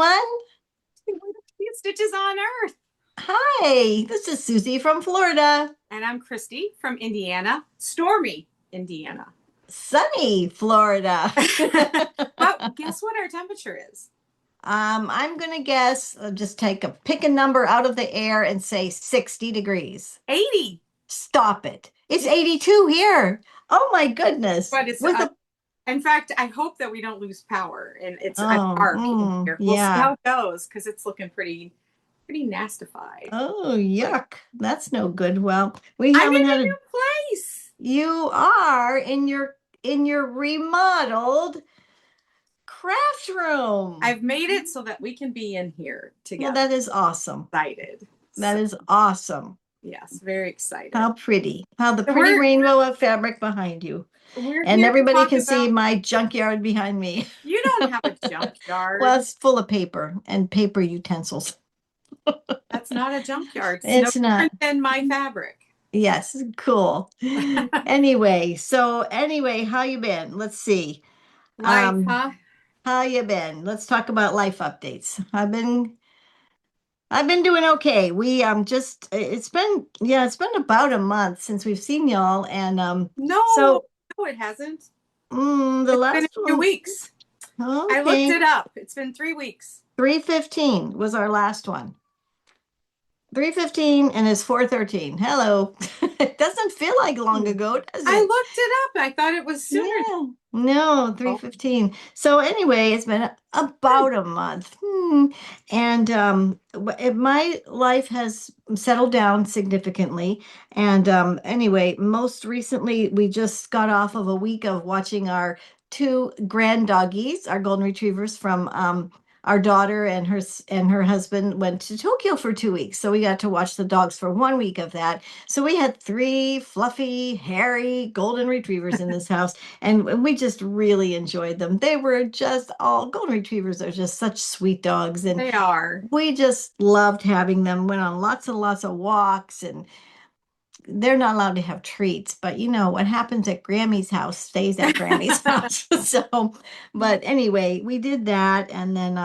everyone. Stitches on Earth. Hi, this is Susie from Florida. And I'm Kristi from Indiana, stormy Indiana. Sunny Florida. But guess what our temperature is? I'm gonna guess, just pick a number out of the air and say 60 degrees. 80. Stop it. It's 82 here. Oh my goodness. But it's With the in fact, I hope that we don't lose power and it's oh, dark in here. We'll see yeah. how it goes because it's looking pretty nastified. Oh, yuck. That's no good. Well, we I'm haven't in had a a new place. you are in your remodeled craft room. I've made it so that we can be in here Well, together. that is awesome. Excited. That So, is awesome. yes, very excited. How pretty. How the So pretty rainbow of fabric behind you. we're And here to everybody talk can see about. my junkyard behind me. You don't have a Well, junkyard. it's full of paper and paper utensils. That's not a junkyard. It's no It's not. different than my fabric. Yes, cool. Anyway, how you been? Let's see. Life, Um, huh? how you been? Let's talk about life updates. I've been doing okay. We just it's been about a month since we've seen y'all, and No, so no, it hasn't. the It's been a last few one. weeks. I looked Okay, it up. It's been 3 weeks. 315 was our last one. 315 and it's 413. Hello. It doesn't feel like long Hmm. ago, does I it? looked it up. I thought it was sooner. Yeah. No, Oh, 315. So anyway, it's been good. about a month. And my life has settled down significantly. And anyway, most recently we just got off of a week of watching our two grand doggies, our golden retrievers from our daughter and her husband went to Tokyo for 2 weeks. So we got to watch the dogs for 1 week of that. So we had three fluffy, hairy golden retrievers in this house, and we just really enjoyed them. They were just all golden retrievers are just such sweet dogs, and They are. we just loved having them. Went on lots and lots of walks, and they're not allowed to have treats, but you know what happens at Grammy's house stays at Grammy's house. So, but anyway, we did that, and then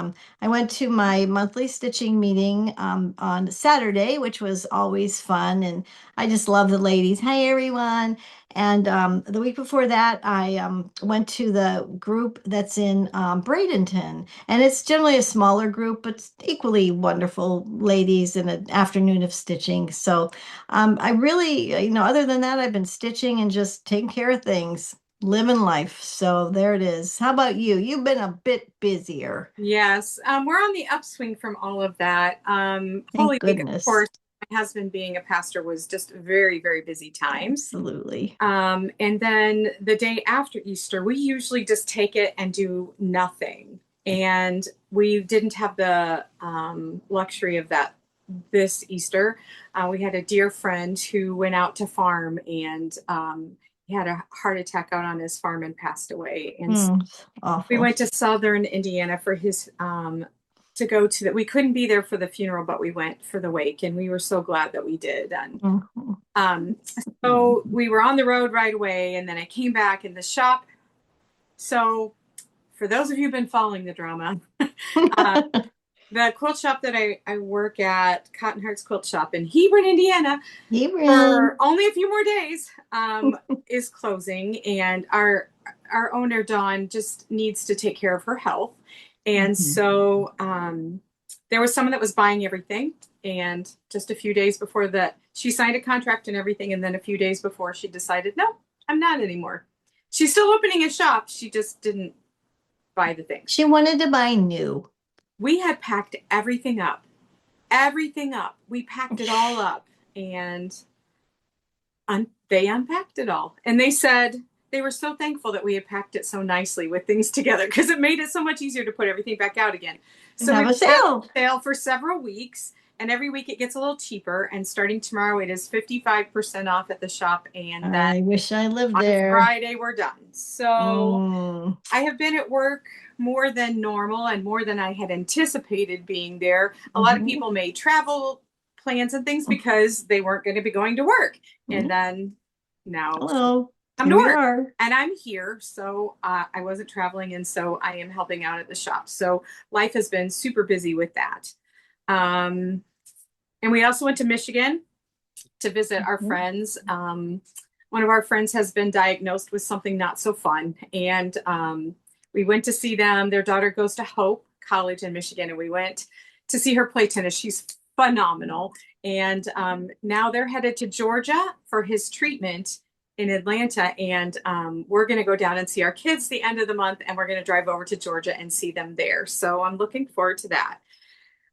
I went to my monthly stitching meeting on Saturday, which was always fun, and I just love the ladies. Hi, everyone! And the week before that, I went to the group that's in Bradenton, and it's generally a smaller group, but equally wonderful ladies in an afternoon of stitching. So. I really, other than that, I've been stitching and just taking care of things, living life. So there it is. How about you? You've been a bit busier. Yes. We're on the upswing from all of that. Thank Holy Week, of goodness. course, my husband being a pastor was just very, very busy times. Absolutely. And then the day after Easter, we usually just take it and do nothing. And we didn't have the luxury of that this Easter. We had a dear friend who went out to farm and he had a heart attack out on his farm and passed away. And so It's we awful. went to Southern Indiana for his to go to that. We couldn't be there for the funeral, but we went for the wake, and we were so glad that we did. And Mhm. um, so we were on the road right away, and then I came back in the shop. So for those of you who've been following the drama, uh, the quilt shop that I work at, Cotton Hearts Quilt Shop in Hebron, Indiana, Hebron. for only a few more days, is closing, and our owner Dawn just needs to take care of her health, and Mhm. so there was someone that was buying everything, and just a few days before that, she signed a contract and everything, and then a few days before, she decided, no, I'm not anymore. She's still opening a shop. She just didn't buy the things. She wanted to buy new. We had packed everything up. Everything up. We packed it all up, and they unpacked it all. And they said they were so thankful that we had packed it so nicely with things together because it made it so much easier to put everything back out again. So Have we've a had sale. a sale for several weeks, and every week it gets a little cheaper. And starting tomorrow, it is 55% off at the shop. And then I wish I lived on there. Friday, we're done. So Mm. I have been at work more than normal and more than I had anticipated being there. A lot of Mhm. people made travel plans and things because they weren't going to be going to work. And then now Hello. I'm Here we north are. and I'm here. So I wasn't traveling. And so I am helping out at the shop. So life has been super busy with that. Um, and we also went to Michigan to visit our Mhm. friends. One of our friends has been diagnosed with something not so fun. And we went to see them. Their daughter goes to Hope College in Michigan, and we went to see her play tennis. She's phenomenal. And now they're headed to Georgia for his treatment in Atlanta. And we're going to go down and see our kids the end of the month, and we're going to drive over to Georgia and see them there. So I'm looking forward to that.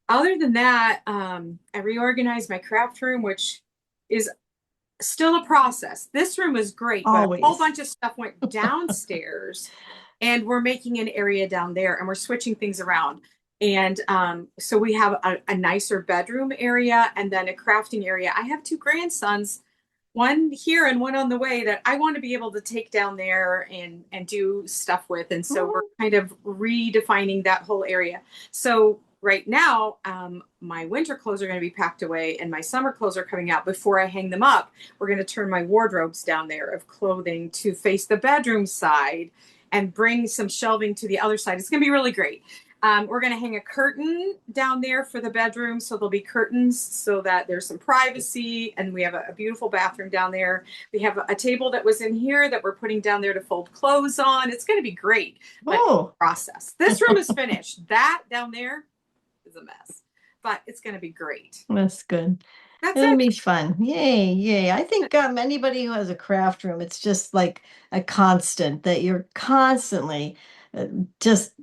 Other than that, I reorganized my craft room, which is still a process. This room is great, but a whole Always. bunch of stuff went downstairs, and we're making an area down there, and we're switching things around. And so we have a nicer bedroom area and then a crafting area. I have two grandsons, one here and one on the way, that I want to be able to take down there and do stuff with. And so we're kind of redefining that whole area. So right now, my winter clothes are going to be packed away and my summer clothes are coming out. Before I hang them up, we're going to turn my wardrobes down there of clothing to face the bedroom side and bring some shelving to the other side. It's going to be really great. We're going to hang a curtain down there for the bedroom. So there'll be curtains so that there's some privacy. And we have a beautiful bathroom down there. We have a table that was in here that we're putting down there to fold clothes on. It's going to be great. But Oh, process. This room is finished. That down there is a mess, but it's going to be great. that's good. That's It'll it. be fun. Yay, yay. I think anybody who has a craft room, it's just like a constant that you're constantly uh, just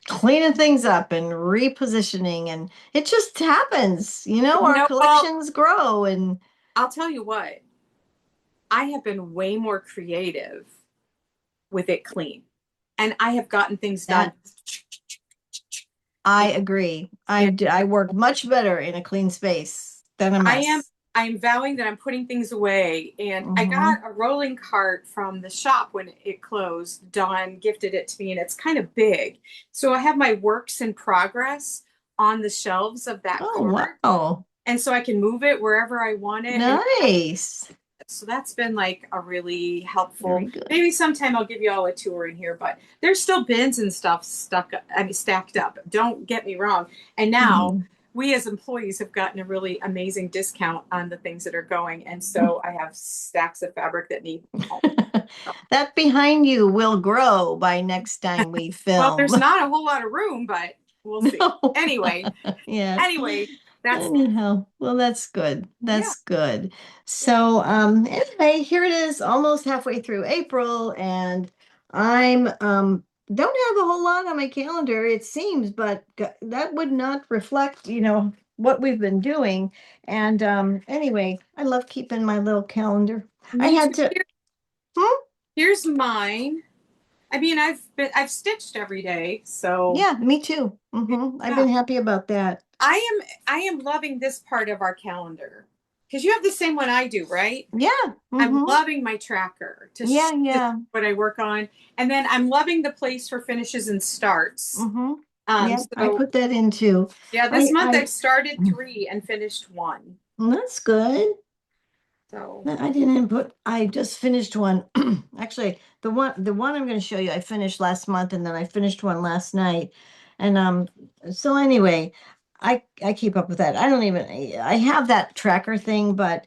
cleaning things up and repositioning, and it just happens. Our Well, collections grow and I'll tell you what, I have been way more creative with it clean. And I have gotten things done. that I agree. And I work much better in a clean space than a I am mess. I'm vowing that I'm putting things away. And I Hmm. got a rolling cart from the shop when it closed. Dawn gifted it to me and it's kind of big. So I have my works in progress on the shelves of that Oh, cart. wow. And so I can move it wherever I want it. And Nice. so that's been like a really Very helpful. good. Maybe sometime I'll give you all a tour in here, but there's still bins and stuff stacked up. Don't get me wrong. And now Mhm. we as employees have gotten a really amazing discount on the things that are going. And so I have stacks of fabric that need home. That behind you will grow by next time we Well, film. there's not a whole lot of room, but we'll see. No. Anyway, Yeah. anyway, that's Anyhow, well, that's good. yeah, That's good. yeah. So, anyway, here it is, almost halfway through April, and I'm don't have a whole lot on my calendar, it seems, but that would not reflect, what we've been doing. And anyway, I love keeping my little calendar. I Me had too. to, hmm? Here's mine. I mean, I've stitched every day, so Yeah, me too. I've yeah. been happy about that. I am loving this part of our calendar because you have the same one I do, right? Yeah. I'm loving my tracker Yeah, to yeah. what I work on, and then I'm loving the place for finishes and starts. Mm-hmm. Yeah, I So put that into. yeah, this month I I've started three and finished one. That's good. So I didn't put, I just finished one. Actually, the one I'm going to show you, I finished last month and then I finished one last night. And so anyway, I keep up with that. I have that tracker thing, but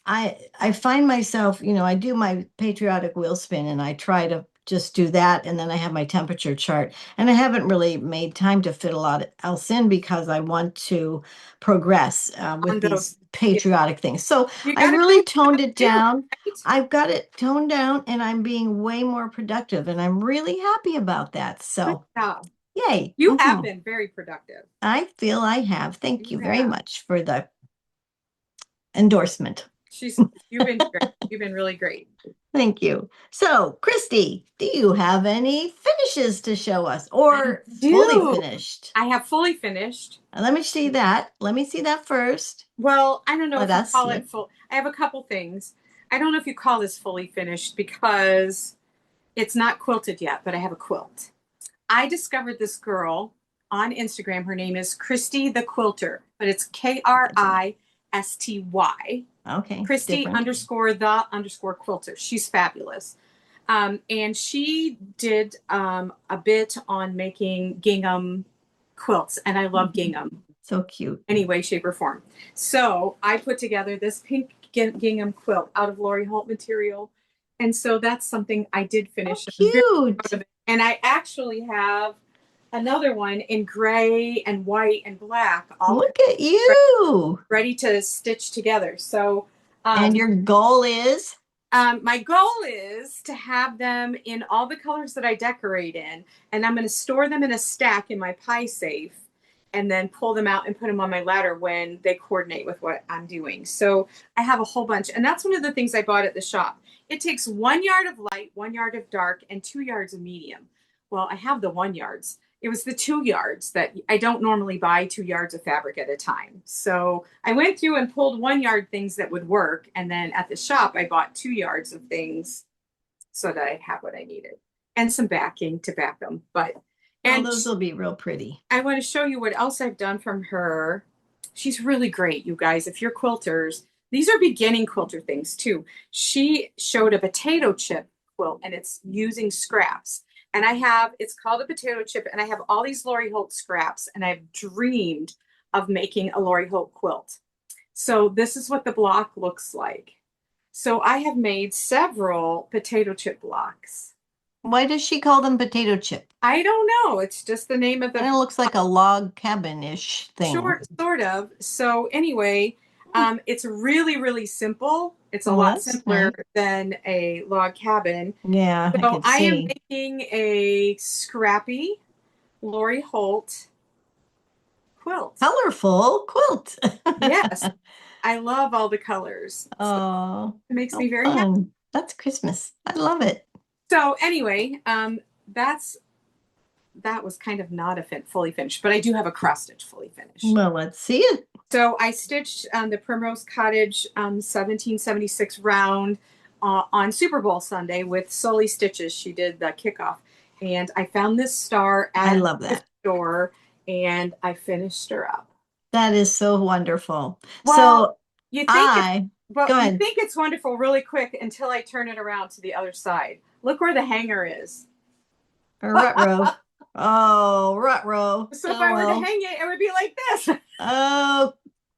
I find myself, I do my patriotic wheel spin and I try to just do that and then I have my temperature chart. And I haven't really made time to fit a lot else in because I want to progress with on those, these yeah, patriotic things. So you I've got to really do toned it too, down. right? I've got it toned down and I'm being way more productive and I'm really happy about that. Good So job. yay. You have been very productive. I feel I have. Thank You you very have. much for the endorsement. You've been great. You've been really great. Thank you. So, Kristi, do you have any finishes to show us I or fully do. finished? I have fully finished. Let me see that. Let me see that first. Well, I don't know Let if you us call see it it. full. I have a couple things. I don't know if you call this fully finished because it's not quilted yet, but I have a quilt. I discovered this girl on Instagram. Her name is Kristi the Quilter, but it's Kristy. Okay, Kristi different. underscore the underscore quilter. She's fabulous. And she did a bit on making gingham quilts, and I love gingham So cute. any way, shape, or form. So I put together this pink gingham quilt out of Lori Holt material. And so that's something I did Oh, finish. I'm very proud cute. of it. And I actually have another one in gray and white and black, all Look at you. ready to stitch together. So And your goal is? my goal is to have them in all the colors that I decorate in, and I'm going to store them in a stack in my pie safe and then pull them out and put them on my ladder when they coordinate with what I'm doing. So I have a whole bunch, and that's one of the things I bought at the shop. It takes 1 yard of light, 1 yard of dark, and 2 yards of medium. Well, I have the 1 yards. It was the 2 yards that I don't normally buy 2 yards of fabric at a time. So I went through and pulled 1 yard things that would work. And then at the shop, I bought 2 yards of things so that I'd have what I needed and some backing to back them. But, And and those will be real pretty. I want to show you what else I've done from her. She's really great, you guys. If you're quilters, these are beginning quilter things too. She showed a potato chip quilt, and it's using scraps. And it's called a potato chip, and I have all these Lori Holt scraps, and I've dreamed of making a Lori Holt quilt. So this is what the block looks like. So I have made several potato chip blocks. Why does she call them potato chip? I don't know. It's just the name of And the it looks like a log cabin-ish thing. sort of. So anyway, it's really, really simple. It's a Oh, lot that's simpler nice. than a log cabin. Yeah, I So could I am see. making a scrappy Lori Holt quilt. Colorful quilt. Yes, I love all the colors. So Oh, it makes how me very happy. fun. That's Christmas. I love it. So anyway, that was kind of not a fully finished, but I do have a cross stitch fully finished. Well, let's see it. So I stitched the Primrose Cottage 1776 round on Super Bowl Sunday with Sully Stitches. She did the kickoff. And I found this star I at love the that. store, and I finished her up. That is so wonderful. Well, So you think it's I, well, go you ahead. think it's wonderful really quick until I turn it around to the other side. Look where the hanger is. Rutro. Oh, Rutro. So if Oh, I were to well. hang it, it would be like this. Oh,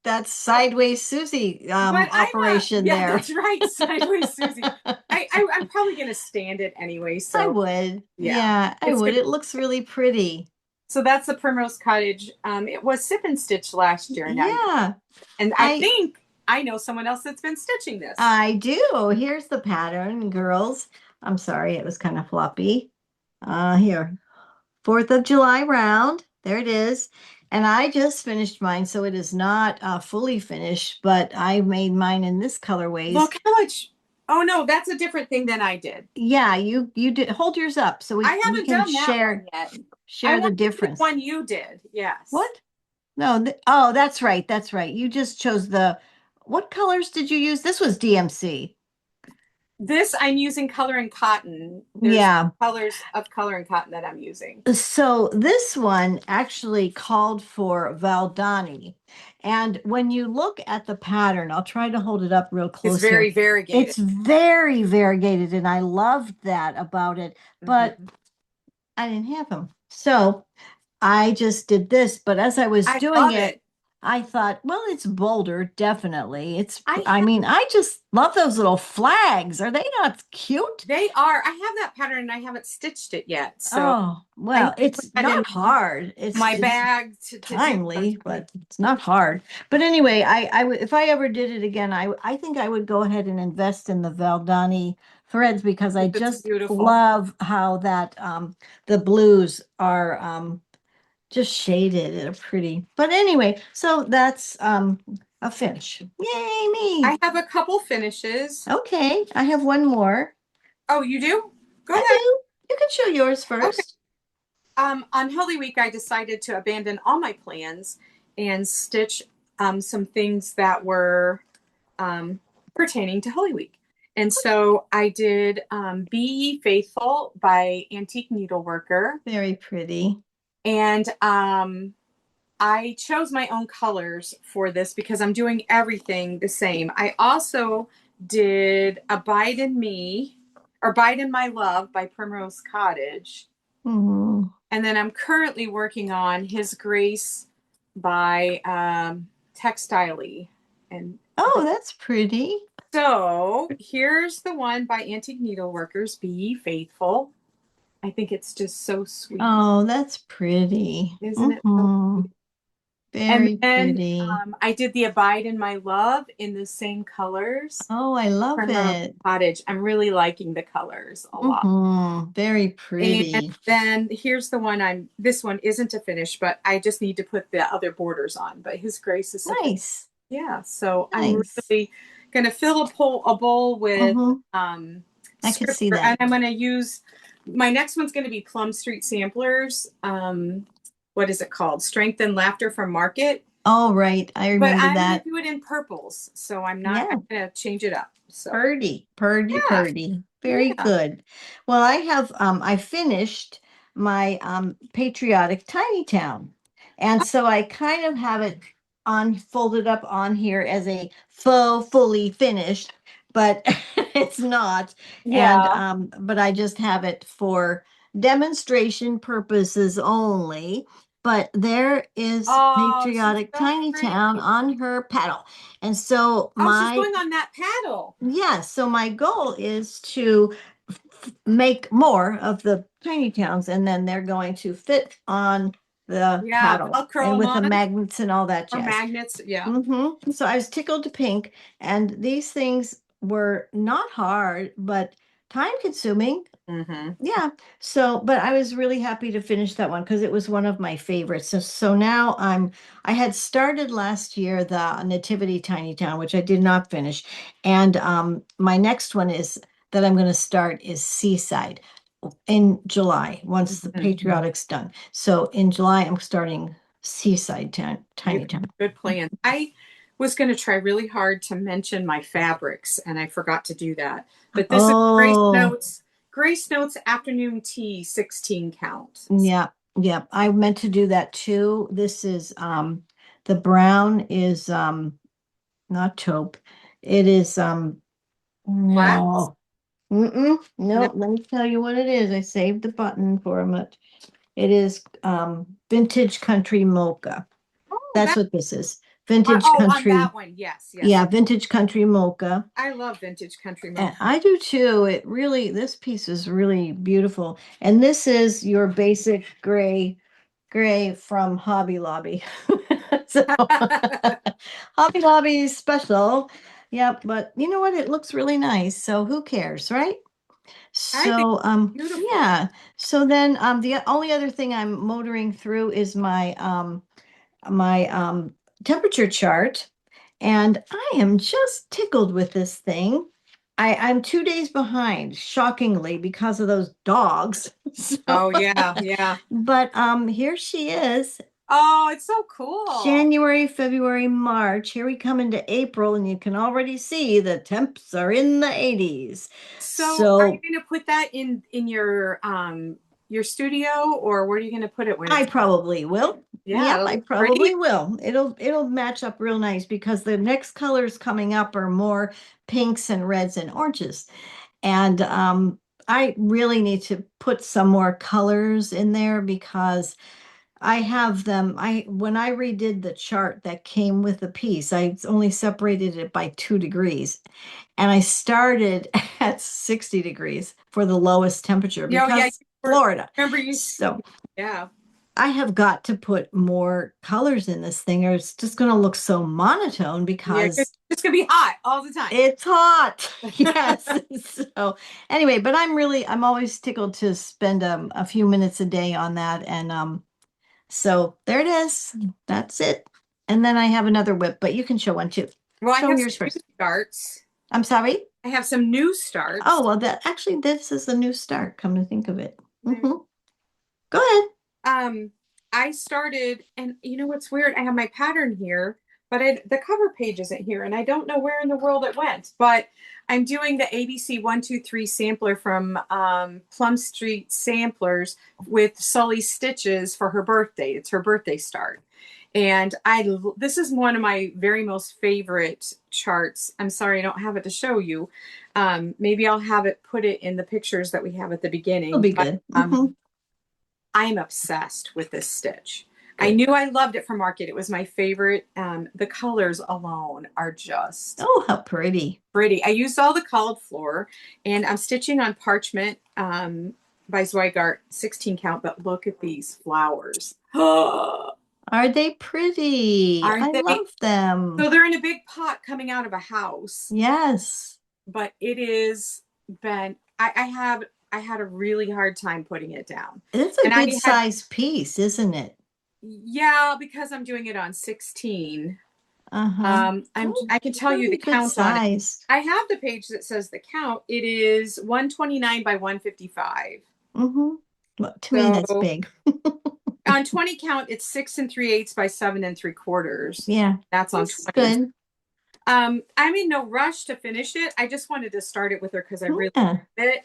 that's sideways Susie But operation yeah, there. that's right, sideways Susie. I'm probably gonna stand it anyway. I So would. yeah, Yeah, I it's would. good. It looks really pretty. So that's the Primrose Cottage. It was sip and stitch last year, Yeah, and I I think I know someone else that's been stitching this. I do. Here's the pattern, girls. I'm sorry, it was kind of floppy. Here. 4th of July round. There it is. And I just finished mine, so it is not fully finished, but I made mine in this colorways. Look how much. Oh no, that's a different thing than I did. Yeah, you did hold yours up so we I haven't can done that share one yet. share the want to do the difference. one you did. Yes. What? No, oh, that's right. That's right. You just chose what colors did you use? This was DMC. This I'm using color and cotton. There's Yeah. colors of color and cotton that I'm using. So this one actually called for Valdani. And when you look at the pattern, I'll try to hold it up real close It's very here. variegated. It's very variegated, and I loved that about it, but I didn't have them. So I just did this, but as I was I doing love it, it. I thought, well, it's bolder, definitely. I I have mean, I just love those little flags. Are they not cute? They are. I have that pattern and I haven't stitched it yet. So Oh, I well, need to put it's that in not hard. my It's bag to do timely, but it's not hard. But anyway, if I ever did it again, I think I would go ahead and invest in the Valdani threads because I It's just beautiful. love how that the blues are just shaded and pretty. But anyway, so that's a finish. Yay, me. I have a couple finishes. Okay, I have one more. Oh, you do? Go I ahead. do. You can show yours Okay. first. On Holy Week, I decided to abandon all my plans and stitch some things that were pertaining to Holy Week. And so I did Be Ye Faithful by Antique Needleworker. Very pretty. And I chose my own colors for this because I'm doing everything the same. I also did Abide in Me, Abide in My Love by Primrose Cottage. Mhm. And then I'm currently working on His Grace by Textiley. And Oh, that's pretty. so here's the one by Antique Needleworkers, Be Ye Faithful. I think it's just so sweet. Oh, that's pretty. Isn't it so sweet? And Very then pretty. I did the Abide in My Love in the same colors. Oh, I love Primrose it. Cottage. I'm really liking the colors a lot. Very And pretty. then here's the one this one isn't a finish, but I just need to put the other borders on. But His Grace is a finish. Nice. Yeah. So I'm Nice. really gonna fill a bowl with I could see scripture, and that. I'm gonna use my next one's gonna be Plum Street Samplers. What is it called? Strength and Laughter from Market. Oh, right. I But remember I'm gonna that. do it in purples, so I'm Yeah. gonna change it up. So Purdy, purdy, yeah, purdy. Very yeah. good. Well, I finished my patriotic tiny town. And so I kind of have it on folded up on here as a faux fully finished, but it's not. And Yeah. but I just have it for demonstration purposes only. But there is Oh, she's patriotic so tiny town pretty. on her paddle. And so Oh, she's my going on that paddle. yeah, so my goal is to make more of the tiny towns, and then they're going to fit on the Yeah, paddle Velcro and them with the on magnets and all that or jazz. magnets. Yeah. So I was tickled to pink, and these things were not hard, but time consuming. Mm-hmm. Yeah. So, but I was really happy to finish that one because it was one of my favorites. So now I had started last year the Nativity Tiny Town, which I did not finish. And my next one is that I'm going to start is Seaside in July once the Mm-hmm. Patriotic's done. So in July, I'm starting Seaside Town, You Tiny Town. good plan. I was going to try really hard to mention my fabrics, and I forgot to do that. But this is Oh, Grace Notes Afternoon Tea 16 count. yeah, yeah. I meant to do that too. This is the brown is not taupe. It is Flats? no. No. No, let me tell you what it is. I saved the button for a minute. It is vintage country mocha. Oh, That's that. what this is. Vintage Oh, on country. that one. Yes, yes. Yeah, vintage country mocha. I love vintage country And milk. I do too. It really, this piece is really beautiful. And this is your basic gray from Hobby Lobby. So Hobby Lobby is special. Yeah, but you know what? It looks really nice. So who cares, right? I think So it's beautiful. yeah. So then the only other thing I'm motoring through is my temperature chart. And I am just tickled with this thing. I'm 2 days behind, shockingly, because of those dogs. So, Oh yeah, yeah. but here she is, Oh, it's so cool. January, February, March. Here we come into April, and you can already see the temps are in the 80s. So, are you So going to put that in your studio, or where are you going to put it when I it's probably will. yeah, Yep, it'll I look great. probably will. It'll match up real nice because the next colors coming up are more pinks and reds and oranges. And I really need to put some more colors in there because I have them. When I redid the chart that came with the piece, I only separated it by 2 degrees. And I started at 60 degrees for the lowest temperature Yeah, yeah. because Florida. Remember you? So Yeah. I have got to put more colors in this thing, or it's just going to look so monotone Yeah, because it's gonna be hot all the time. it's hot. Yes. So anyway, but I'm always tickled to spend a few minutes a day on that. And so there it is. That's it. And then I have another whip, but you can show one too. Well, I Show have some yours new first. starts. I'm sorry. I have some new Oh, starts. well, this is the new start, come to think of it. There. Go ahead. Um, I started, and you know what's weird? I have my pattern here, but the cover page isn't here, and I don't know where in the world it went. But I'm doing the ABC 123 sampler from Plum Street Samplers with Sully Stitches for her birthday. It's her birthday start. And this is one of my very most favorite charts. I'm sorry I don't have it to show you. Maybe I'll have it put it in the pictures that we have at the It'll beginning. be But good. Mhm. I'm obsessed with this stitch. I Good. knew I loved it from Market. It was my favorite. The colors alone are just Oh, how pretty. pretty. I used all the colored floor, and I'm stitching on parchment by Zweigart 16 count. But look at these flowers. Are they pretty? Aren't I they? love them. So they're in a big pot coming out of a house, Yes. but it is been. I had a really hard time putting it down, It's a and I good had size piece, isn't it? yeah because I'm doing it on 16. Uh-huh. Oh, I can tell you the pretty good count on it. size. I have the page that says the count. It is 129 by 155. Mm-hmm. Well, to me, that's So big. on 20 count, it's 6 3/8 by 7 3/4. Yeah, That's on that's 20. good. I'm in no rush to finish it. I just wanted to start it with her because I really Yeah. liked it.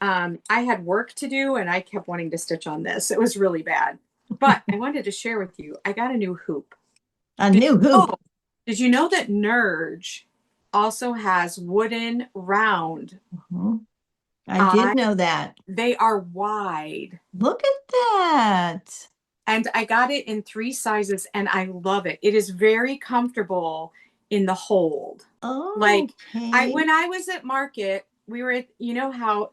I had work to do and I kept wanting to stitch on this. It was really bad. But I wanted to share with you, I got a new hoop. A Did new you hoop. know, did you know that Nerge also has wooden round? Mhm. I did I know that. They are wide. Look at that. And I got it in 3 sizes and I love it. It is very comfortable in the hold. Like Okay. when I was at Market, we were at, you know how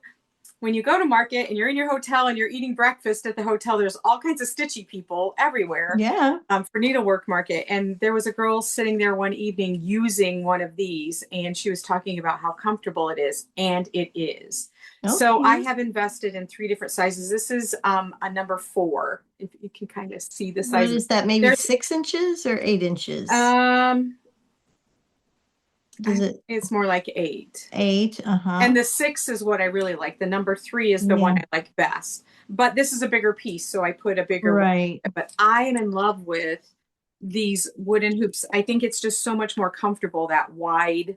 when you go to Market and you're in your hotel and you're eating breakfast at the hotel, there's all kinds of stitchy people everywhere Yeah. for Needlework Market. And there was a girl sitting there one evening using one of these, and she was talking about how comfortable it is, and it is. So I Okay. have invested in 3 different sizes. This is a number 4. If you can kind of see the What sizes. is that? Maybe There's 6 inches or 8 inches? um Does it it's more like 8. 8? Uh-huh. And the 6 is what I really like. The number 3 is the one Yeah. I like best. But this is a bigger piece, so I put a bigger one. Right. But I am in love with these wooden hoops. I think it's just so much more comfortable that wide.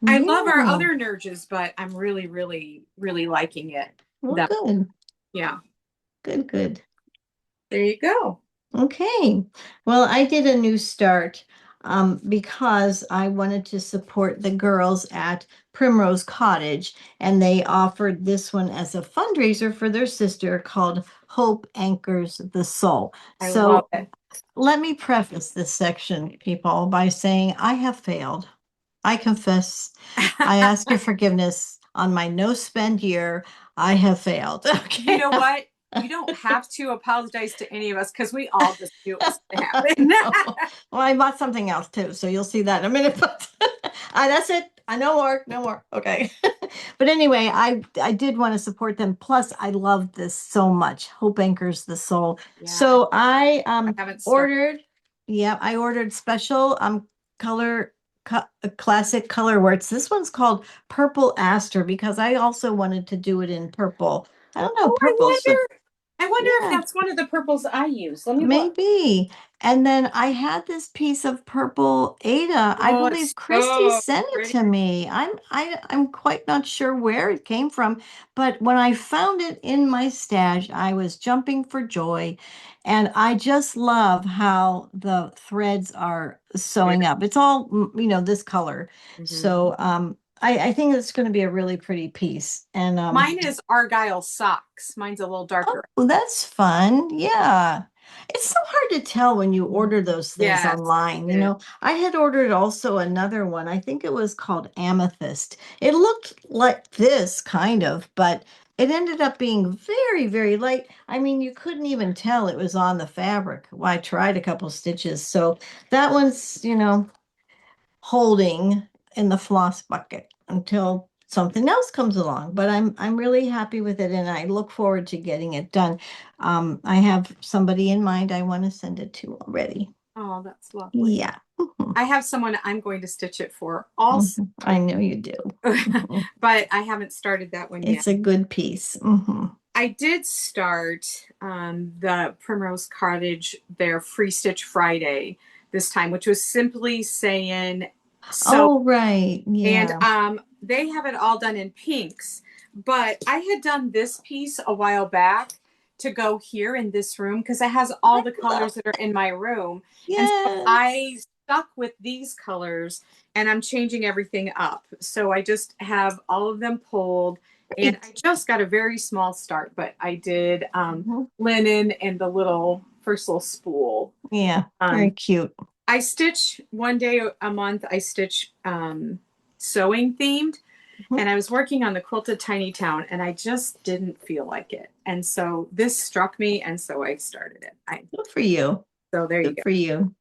I love our Yeah. other Nerges, but I'm really, really, really liking it. Well, That good. yeah. Good, good. There you go. Okay. Well, I did a new start because I wanted to support the girls at Primrose Cottage, and they offered this one as a fundraiser for their sister called Hope Anchors the Soul. I love So it. let me preface this section, people, by saying I have failed. I confess, I ask your forgiveness on my no spend year. I have failed. You Okay. know what? You don't have to apologize to any of us because we all just knew it was going to happen. Well, I bought something else too, so you'll see that in a minute. But that's it. I no more, no more. Okay. But anyway, I did want to support them. Plus, I love this so much. Hope anchors the soul. Yeah, So I I haven't started. ordered. Yeah, I ordered special color classic color words. This one's called Purple Aster because I also wanted to do it in purple. I don't know, Oh, purple's I wonder if yeah. that's one of the purples I use. Let me look. Maybe. And then I had this piece of purple Ada. I Oh, believe it's Kristi so sent it pretty. to me. I'm quite not sure where it came from, but when I found it in my stash, I was jumping for joy. And I just love how the threads are sewing up. It's all, this color. Mhm. So I think it's going to be a really pretty piece. And Mine is Argyle socks. Mine's a little darker. oh, that's fun. Yeah. It's so hard to tell when you order those things Yes, online. it is. I had ordered also another one. I think it was called Amethyst. It looked like this kind of, but it ended up being very, very light. I mean, you couldn't even tell it was on the fabric. Well, I tried a couple stitches. So that one's, holding in the floss bucket until something else comes along. But I'm really happy with it and I look forward to getting it done. I have somebody in mind I want to send it to already. Oh, that's lovely. Yeah. Mhm. I have someone I'm going to stitch it for also, Mhm. I know you do. Mhm. but I haven't started that one yet. It's a good piece. Mhm. I did start the Primrose Cottage, their Free Stitch Friday this time, which was simply saying so. Oh, right. And Yeah. they have it all done in pinks. But I had done this piece a while back to go here in this room because it has all I the love colors that are in my room. And so yes. stuck with these colors and I'm changing everything up. So I just have all of them pulled and I just got a very small start, but I did linen and the first little spool. Yeah, very cute. I stitch one day a month. I stitch sewing themed. And I was working on the Quilted Tiny Town and I just didn't feel like it. And so this struck me. And so I started it. Good for you. So there you Good go. for you.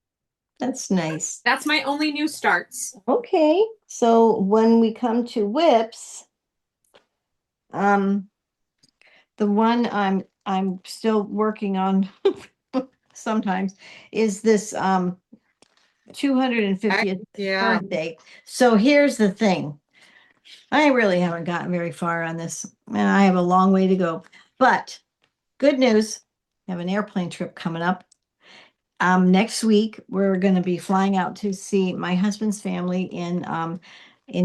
That's nice. That's my only new starts. Okay. So when we come to whips, the one I'm still working on sometimes is this 250th birthday. So here's the thing. I really haven't gotten very far on this, and I have a long way to go. But good news, I have an airplane trip coming up. Next week we're going to be flying out to see my husband's family in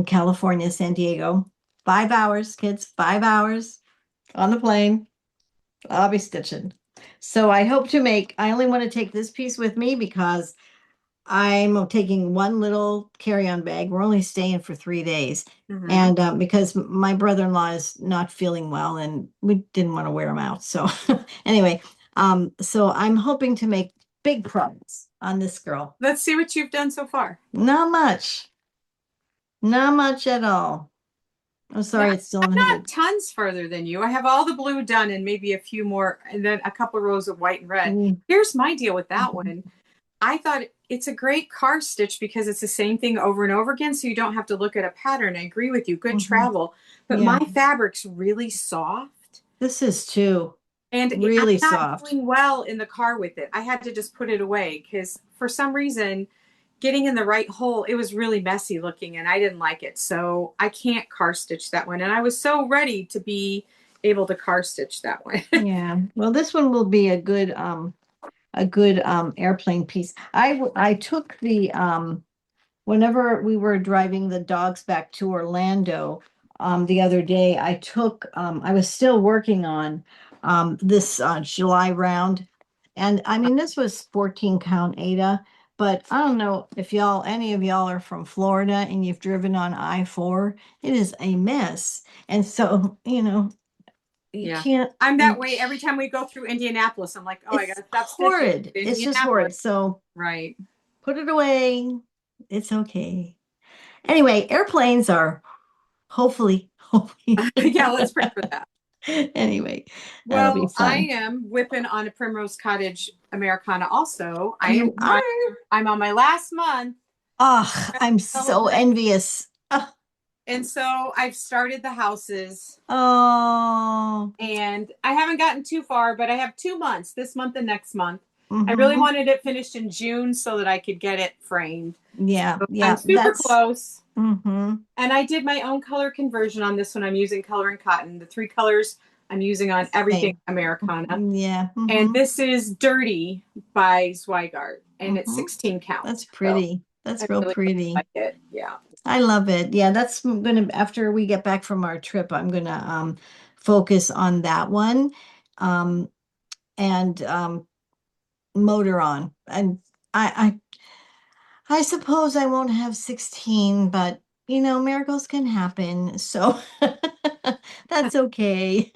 California, San Diego. 5 hours, kids, 5 hours on the plane. I'll be stitching. So I hope to I only want to take this piece with me because I'm taking one little carry-on bag. We're only staying for 3 days. And because my brother-in-law is not feeling well and we didn't want to wear him out. So anyway, so I'm hoping to make big progress on this girl. Let's see what you've done so far. Not much. Not much at all. I'm sorry, Yeah, it's still I'm not tons further than you. I have all the blue done and maybe a few more, and then a couple of rows of white and red. Here's my deal with that one. I thought it's a great car stitch because it's the same thing over and over again, so you don't have to look at a pattern. I agree with you. Good travel. But my fabric's really soft. This is too. And really I'm not soft. doing well in the car with it. I had to just put it away because for some reason, getting in the right hole, it was really messy looking and I didn't like it. So I can't car stitch that one. And I was so ready to be able to car stitch that one. Yeah. Well, this one will be a good airplane piece. I took the whenever we were driving the dogs back to Orlando the other day, I was still working on this July round. And I mean, this was 14 count Ada, but I don't know if any of y'all are from Florida and you've driven on I-4. It is a mess. And so, you can't. I'm that way every time we go through Indianapolis. I'm like, oh, I gotta stop horrid. It's just horrid. So put it away. It's okay. Anyway, airplanes are hopefully. Yeah, let's pray for that. Anyway, that'll be fun. I am whipping on a Primrose Cottage Americana also. I'm on my last month. Oh, I'm so envious. And so I've started the houses. Oh. And I haven't gotten too far, but I have 2 months, this month and next month. I really wanted it finished in June so that I could get it framed. Yeah. So yeah. I'm super close. And I did my own color conversion on this one. I'm using Color and Cotton. The 3 colors I'm using on everything Americana. Yeah. And this is Dirty by Zweigart. And it's 16 count. That's pretty. That's real pretty. Like it. Yeah. I love it. Yeah, that's gonna, after we get back from our trip, I'm gonna focus on that one. And motor on. And I suppose I won't have 16, but miracles can happen. So that's okay.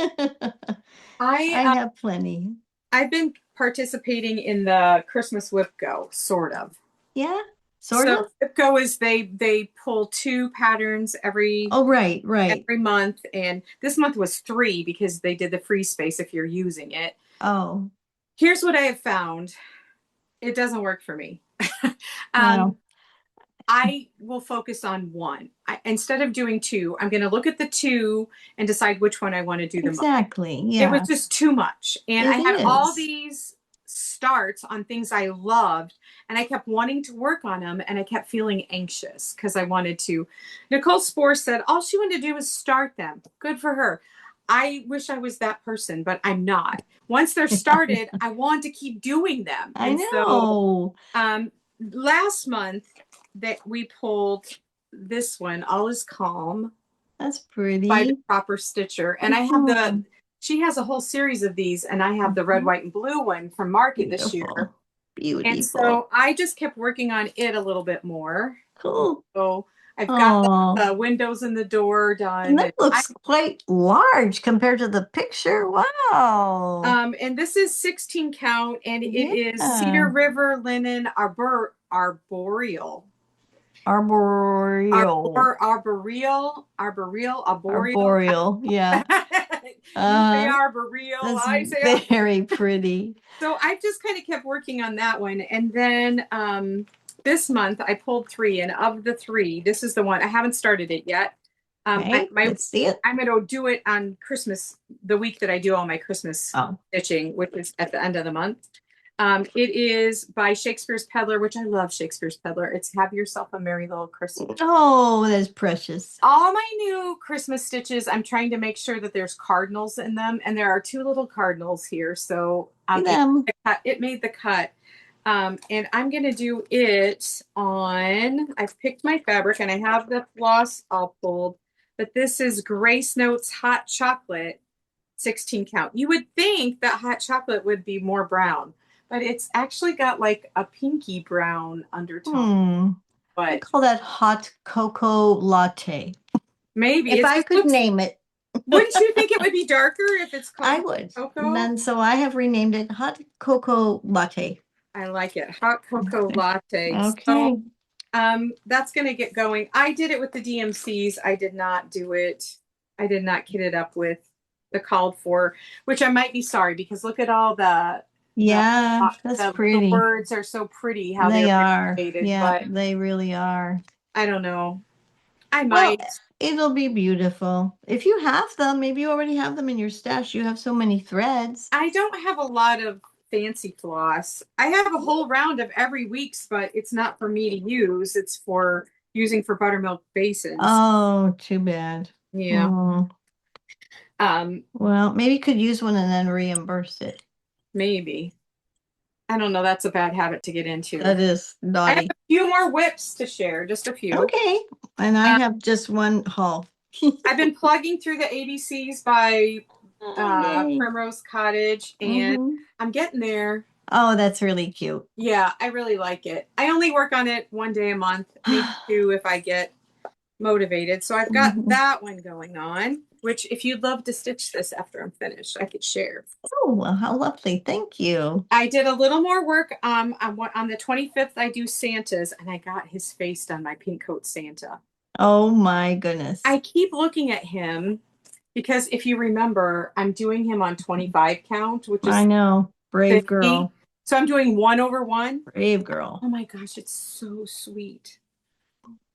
I have plenty. I've been participating in the Christmas Whip Go, sort of. Yeah, sort of. Whip Go is they pull 2 patterns every every month, and this month was 3 because they did the free space if you're using it. Oh. Here's what I have found. It doesn't work for me. I will focus on 1. Instead of doing 2, I'm going to look at the 2 and decide which one I want to do the most. Exactly. Yeah. It was just too much. And I had all these starts on things I loved, and I kept wanting to work on them, and I kept feeling anxious because I wanted to. Nicole Spore said all she wanted to do was start them. Good for her. I wish I was that person, but I'm not. Once they're started, I want to keep doing them. I know. So, last month that we pulled this one, All Is Calm. That's pretty. By the Proper Stitcher. And I have she has a whole series of these, and I have the red, white, and blue one from Market this year. And Beautiful. so I just kept working on it a little bit more. Cool. So I've got Oh, the windows and the door and done. that looks quite large compared to the picture. Wow. And this is 16 count, and it is Cedar Yeah. River linen arboreal. Arboreal. Arboreal. Arboreal. Yeah. You say Uh, arboreal, that's I say. very pretty. So I've just kind of kept working on that one. And then this month I pulled three, and of the three, this is the one. I haven't started it yet. Okay, let's see it. I'm going to do it on Christmas, the week that I do all my Christmas stitching, which is at the end of the month. It is by Shakespeare's Peddler, which I love Shakespeare's Peddler. It's Have Yourself a Merry Little Christmas. Oh, that's precious. All my new Christmas stitches, I'm trying to make sure that there's cardinals in them, and there are two little cardinals here. So it made the cut. And I'm going to do it on, I've picked my fabric and I have the floss all pulled, but this is Grace Notes Hot Chocolate 16 count. You would think that hot chocolate would be more brown, but it's actually got like a pinky brown undertone. But I call that hot cocoa latte. Maybe if I could name it. Wouldn't you think it would be darker if it's called I would. cocoa? And then so I have renamed it hot cocoa latte. I like it. Hot cocoa latte. Okay. So, that's going to get going. I did it with the DMCs. I did not do it. I did not kit it up with the called for, which I might be sorry because look at all the that's pretty. The words are so pretty how they they're are. created, Yeah, but they really are. I don't know. I might. Well, it'll be beautiful. If you have them, maybe you already have them in your stash. You have so many threads. I don't have a lot of fancy floss. I have a whole round of every week's, but it's not for me to use. It's for using for buttermilk basins. Oh, too bad. Yeah. Well, maybe you could use one and then reimburse it. Maybe. I don't know. That's a bad habit to get into. That is naughty. I have a few more whips to share, just a few. Okay. And I have just one haul. I've been plugging through the ABCs by Primrose Cottage, and I'm getting there. Oh, that's really cute. Yeah, I really like it. I only work on it one day a month, maybe two if I get motivated. So I've got that one going on, which if you'd love to stitch this after I'm finished, I could share. Oh, well, how lovely. Thank you. I did a little more work. On the 25th, I do Santa's, and I got his face done, my pink coat Santa. Oh my goodness. I keep looking at him because if you remember, I'm doing him on 25 count, which is I know. Brave 50. girl. So I'm doing 1/1. Brave girl. Oh my gosh, it's so sweet.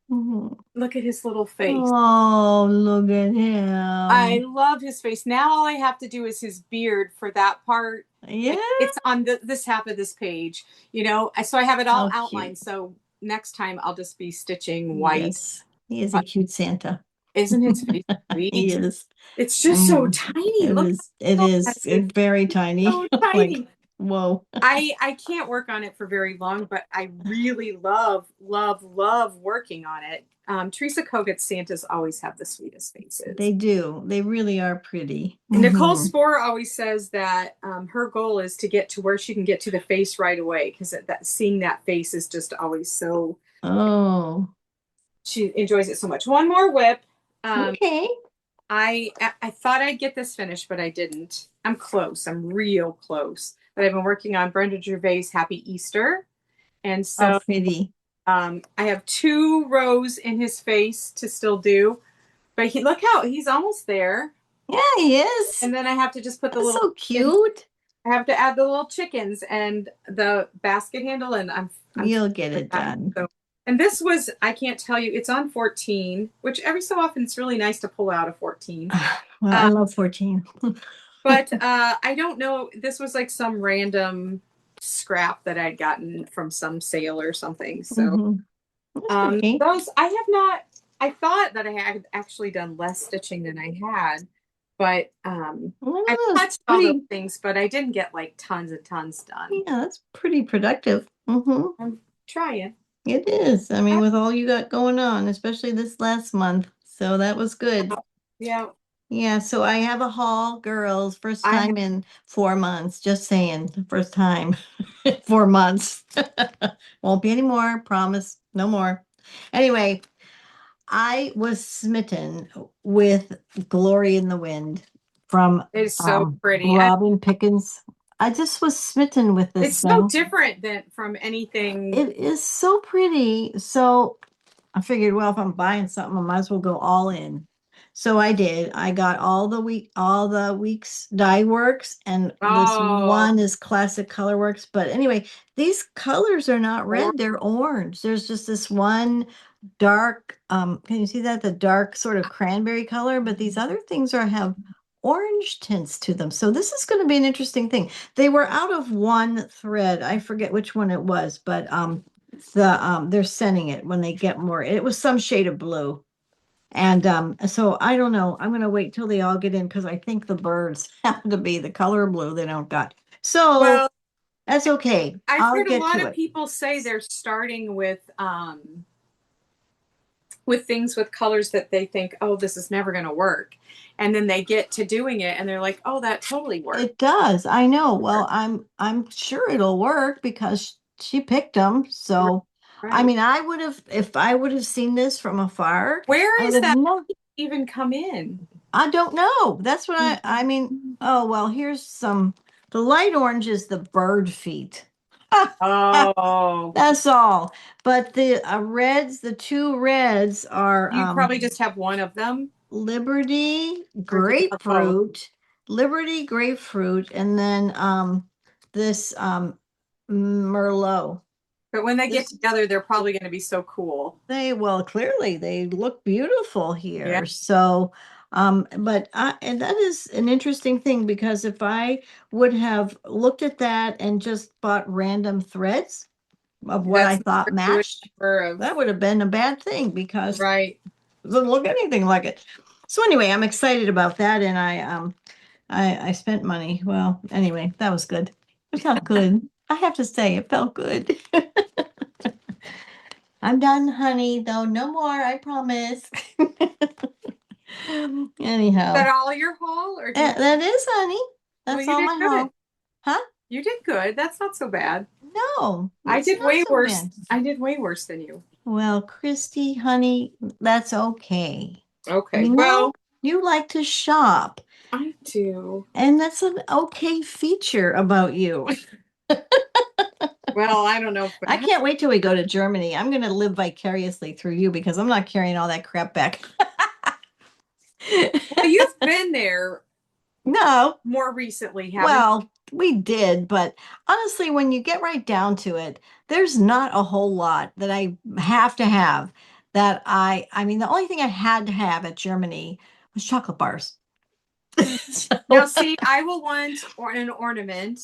Look at his little face. Oh, look at him. I love his face. Now all I have to do is his beard for that part. Yeah. It's on this half of this page, you know. So I have it all outlined. So next time I'll just be stitching white. Yes. He is a cute Santa. Isn't his face sweet? He is. It's just so tiny. It is very tiny. So tiny. Like, whoa. I can't work on it for very long, but I really love working on it. Teresa Kogut's Santas always have the sweetest faces. They do. They really are pretty. And Nicole Spohr always says that her goal is to get to where she can get to the face right away, because seeing that face is just always so. Oh. She enjoys it so much. One more whip. Okay. I thought I'd get this finished, but I didn't. I'm close. I'm real close. But I've been working on Brenda Gervais' Happy Easter. And so pretty. I have 2 rows in his face to still do. But look how he's almost there. Yeah, he is. And then I have to just put the little. So cute. I have to add the little chickens and the basket handle, and You'll get it done. So, and this was, I can't tell you, it's on 14, which every so often it's really nice to pull out a 14. Well, I love 14. But I don't know. This was like some random scrap that I'd gotten from some sale or something. So those I have not. I thought that I had actually done less stitching than I had, but I touched all those things, but I didn't get like tons and tons done. Yeah, that's pretty productive. I'm trying. It is. I mean, with all you got going on, especially this last month. So that was good. Yeah. Yeah, so I have a haul, girls. First I have, time in 4 months. Just saying, first time. 4 months. Won't be any more, promise. No more. Anyway, I was smitten with Glory in the Wind from it is so pretty. Robin Pickens. I just was smitten with this It's so thing. different than from anything. It is so pretty. So I figured, well, if I'm buying something, I might as well go all in. So I did. I got all the week's dye works, and this Oh, one is classic color works. But anyway, these colors are not or, red, they're orange. There's just this one dark, can you see that? The dark sort of cranberry color, but these other things have orange tints to them. So this is going to be an interesting thing. They were out of one thread. I forget which one it was, but they're sending it when they get more. It was some shade of blue. And so I don't know. I'm gonna wait till they all get in because I think the birds happen to be the color blue they don't got. So well, that's okay. I've I'll heard a get lot to of it. people say they're starting with things with colors that they think, oh, this is never going to work. And then they get to doing it and they're like, oh, that totally worked. It does. I know. Well, I'm sure it'll work because she picked them. So I Right. mean, I would have if I would have seen this from afar, I Where would is have that known. even come in? I don't know. That's what I mean, oh well, here's some the light orange is the bird feet. Oh, That's all. But the reds, the two reds are you probably just have one of them, Liberty, or do you have both? Grapefruit, and then this Merlot. But when they get This together, they're probably going to be so cool. they well clearly they look beautiful Yeah, here. So but and that is an interesting thing because if I would have looked at that and just bought random threads of what I that's thought never doing matched, number of that would have been a bad thing because right. it doesn't look anything like it. So anyway, I'm excited about that, and I spent money. Well, anyway, that was good. It felt good. I have to say, it felt good. I'm done, honey, though. No more, I promise. Is that Anyhow, all your haul, or do you? that is, honey. Well, That's you all did my good. haul. Huh? You did good. That's not so bad. No, I it's did not way so worse. bad. I did way worse than you. Well, Christy, honey, that's okay. Okay. You Well, know, you like to shop, I do. and that's an okay feature about you. Well, I don't know if I can't wait till we go to Germany. I'm going to live vicariously through you because I'm not carrying all that crap back. well, you've been there No, more recently, haven't well, we did, but honestly, when you get right down to it, there's not a whole lot that I have to have that I mean, the only thing I had to have at Germany was chocolate bars. you? Now, So, see, I will want an ornament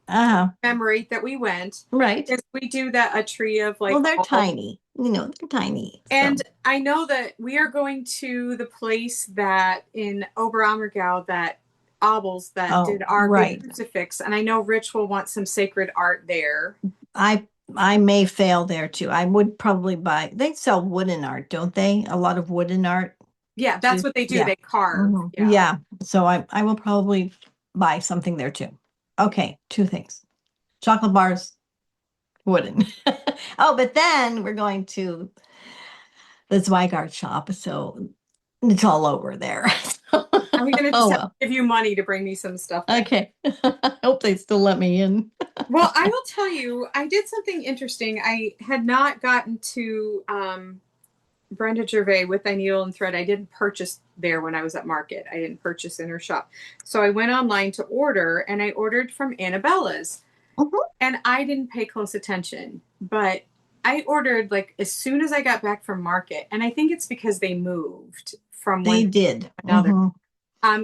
uh, commemorate that we went right. because we do that a tree of Well, like they're all. tiny. They're tiny. And So, I know that we are going to the place that in Oberammergau that Abels that oh, did our big right. crucifix, and I know Rich will want some sacred art there. I I may fail there too. I would probably buy. They sell wooden art, don't they? A lot of wooden art Yeah, that's too. what they do. Yeah. They carve. Yeah. Yeah. So I will probably buy something there too. Okay, two things. Chocolate bars, wooden. Oh, but then we're going to the Zweigart shop, so it's all over there. I'm gonna Oh just have to well. give you money to bring me some stuff back. Okay. I hope they still let me in. Well, I will tell you, I did something interesting. I had not gotten to Brenda Gervais with Thy Needle and Thread. I didn't purchase there when I was at market. I didn't purchase in her shop. So I went online to order and I ordered from Annabella's. Mhm. And I didn't pay close attention, but I ordered like as soon as I got back from market. And I think it's because they moved from one They to did. another. Mhm.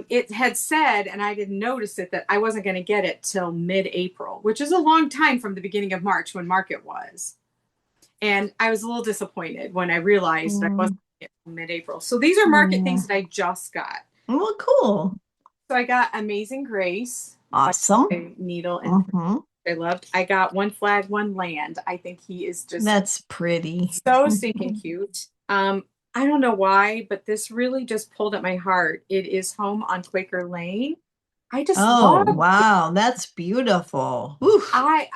It had said, and I didn't notice it, that I wasn't going to get it till mid-April, which is a long time from the beginning of March when market was. And I was a little disappointed when I realized I wasn't Mm, going to get it till mid-April. So these are market yeah. things that I just got. Well, cool. So I got Amazing Grace by Awesome. Needle and Hmm. I loved. I got One Flag, One Land. I think he is just That's pretty. so stinking cute. I don't know why, but this really just pulled at my heart. It is home on Quaker Lane. I just Oh, love wow. That's beautiful. Oof.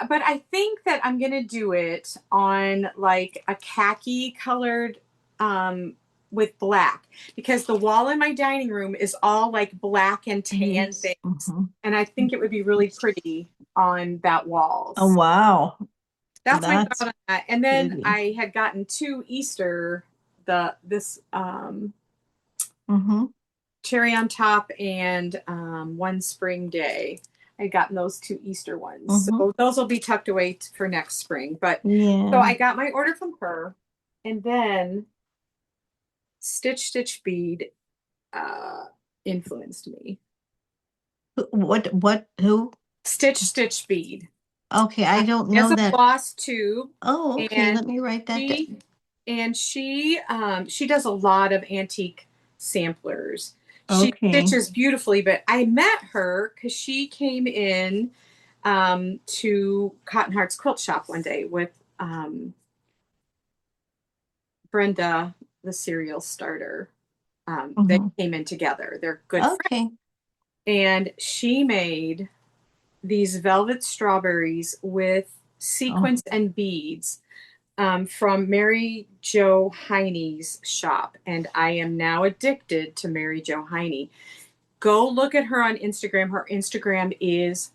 but I think that I'm gonna do it on like a khaki colored um with black because the wall in my dining room is all like black and tan Yes. things. And I think it would be really pretty on that Oh, walls. wow. That's my That's thought on that. And then pretty. I had gotten two Easter, the this Hmm. cherry on top and one spring day. I gotten those two Easter ones. Hmm. So those will be tucked away for next spring. But so Yeah. I got my order from her and then Stitch Bead uh, influenced me. Who? Stitch Bead. Okay, I don't As know a that. floss tube Oh, okay. and Let me write that she down. she does a lot of antique samplers. She Okay. stitches beautifully, but I met her because she came in to Cotton Heart's quilt shop one day with Brenda, the serial starter. They Hmm. came in together. They're good friends. Okay. And she made these velvet strawberries with Oh, sequins and beads from Mary Jo Heine's shop. And I am now addicted to Mary Jo Heine. Go look at her on Instagram. Her Instagram is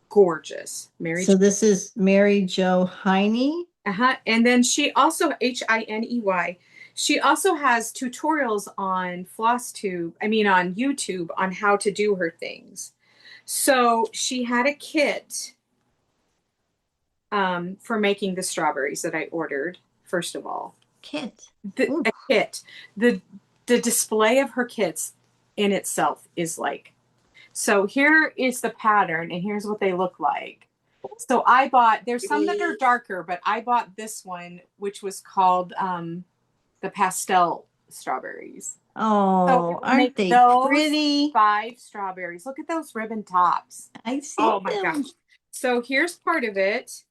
gorgeous. Mary Jo. so this is Mary Jo Heine. Uh-huh. And then she also, Hiney, she also has tutorials on FlossTube, I mean on YouTube on how to do her things. So she had a kit for making the strawberries that I ordered, first of all. Kit. A kit. The the display of her kits in itself is like so here is the pattern and here's what they look like. So I bought there's some that are darker, but I bought this one which was called the pastel strawberries. So Oh, it will aren't make they those pretty? 5 strawberries. Look at those ribbon tops. I see Oh my them. gosh. So here's part of it.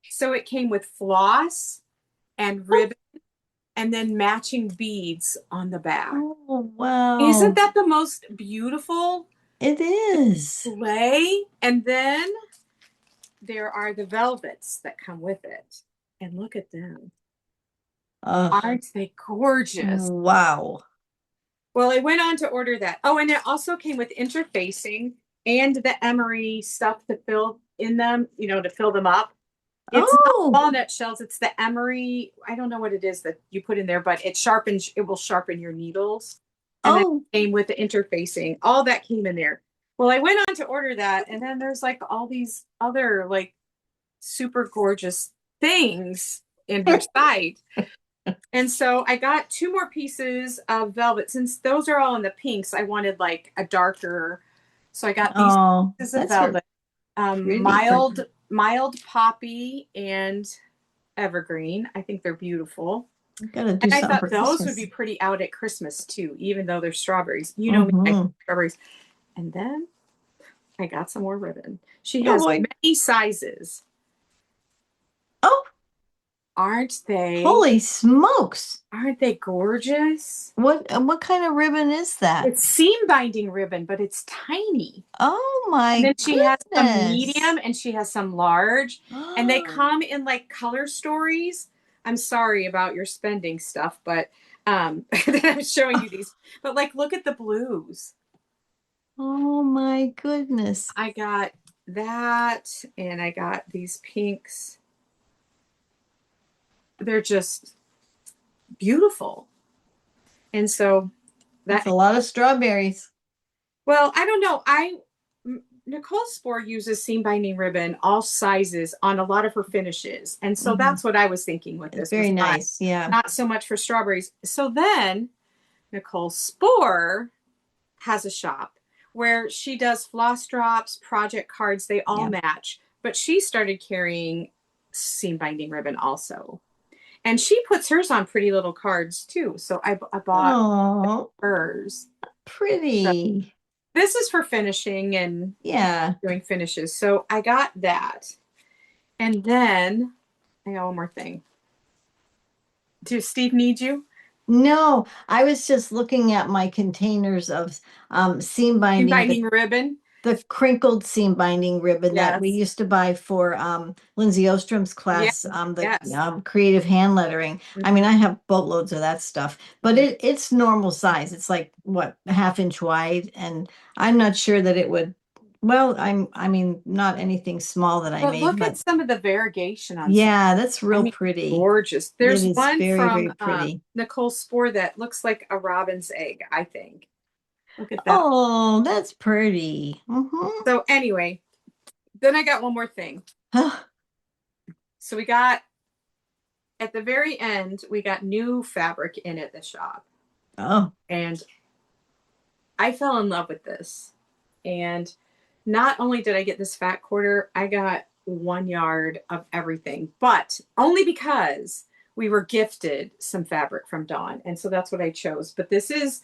So it came with floss and Oh, ribbon and then matching beads on the back. oh, Isn't wow. that the most beautiful It is. display? And then there are the velvets that come with it. And look at them. Oh, Aren't they gorgeous? wow. Well, I went on to order that. Oh, and it also came with interfacing and the emery stuff to fill in them, to fill them up. It's not Oh, walnut shells, it's the emery. I don't know what it is that you put in there, but it will sharpen your needles. And then oh, it came with the interfacing. All that came in there. Well, I went on to order that, and then there's like all these other like super gorgeous things in her site. And so I got two more pieces of velvet. Since those are all in the pinks, I wanted like a darker. So I got these oh, pieces of that's her velvet, pretty. mild poppy and evergreen. I think they're beautiful. Gotta And do I something thought for those would be Christmas. pretty out at Christmas too, even though they're strawberries. You know me, I like Mm-hmm. strawberries. And then I got some more ribbon. She Oh has boy. many sizes. Oh, Aren't they? holy smokes. Aren't they gorgeous? What kind of ribbon is that? It's seam binding ribbon, but it's tiny. Oh And my then she has some goodness. medium and she has some large. And they come in like color stories. I'm sorry about your spending stuff, but I'm showing you these. But like look at the blues. Oh my goodness. I got that and I got these pinks. They're just beautiful. And so That's that a lot of strawberries. well, I don't know. Nicole Spore uses seam binding ribbon all sizes on a lot of her finishes. And so Hmm. that's what I was thinking with It's this was very not nice. Yeah. not so much for strawberries. So then Nicole Spore has a shop where she does floss drops, project cards, they all Yeah. match. But she started carrying seam binding ribbon also. And she puts hers on pretty little cards too. So I bought Oh, hers. So pretty. this is for finishing and Yeah. doing finishes. So I got that. And then I got one more thing. Does Steve need you? No, I was just looking at my containers of seam binding, Binding ribbon. the crinkled seam binding ribbon that we Yes. used to buy for Lindsay Ostrom's Yes. class, the Yes. creative hand lettering. I mean, Mhm. I have boatloads of that stuff, but Mhm. it's normal size. It's like what, a half inch wide, and I'm not sure that it would. Well, I mean, not anything small that I But made, look at but some of the variegation on some. yeah, that's I real mean, pretty. gorgeous. It There's is one very, very from pretty. Nicole Spohr that looks like a robin's egg, I think. Look at that. Oh, that's pretty. Mm-hmm. So anyway, then I got one more thing. So we got at the very end, we got new fabric in at the shop. Oh, And I fell in love with this. And not only did I get this fat quarter, I got 1 yard of everything, but only because we were gifted some fabric from Dawn. And so that's what I chose. But this is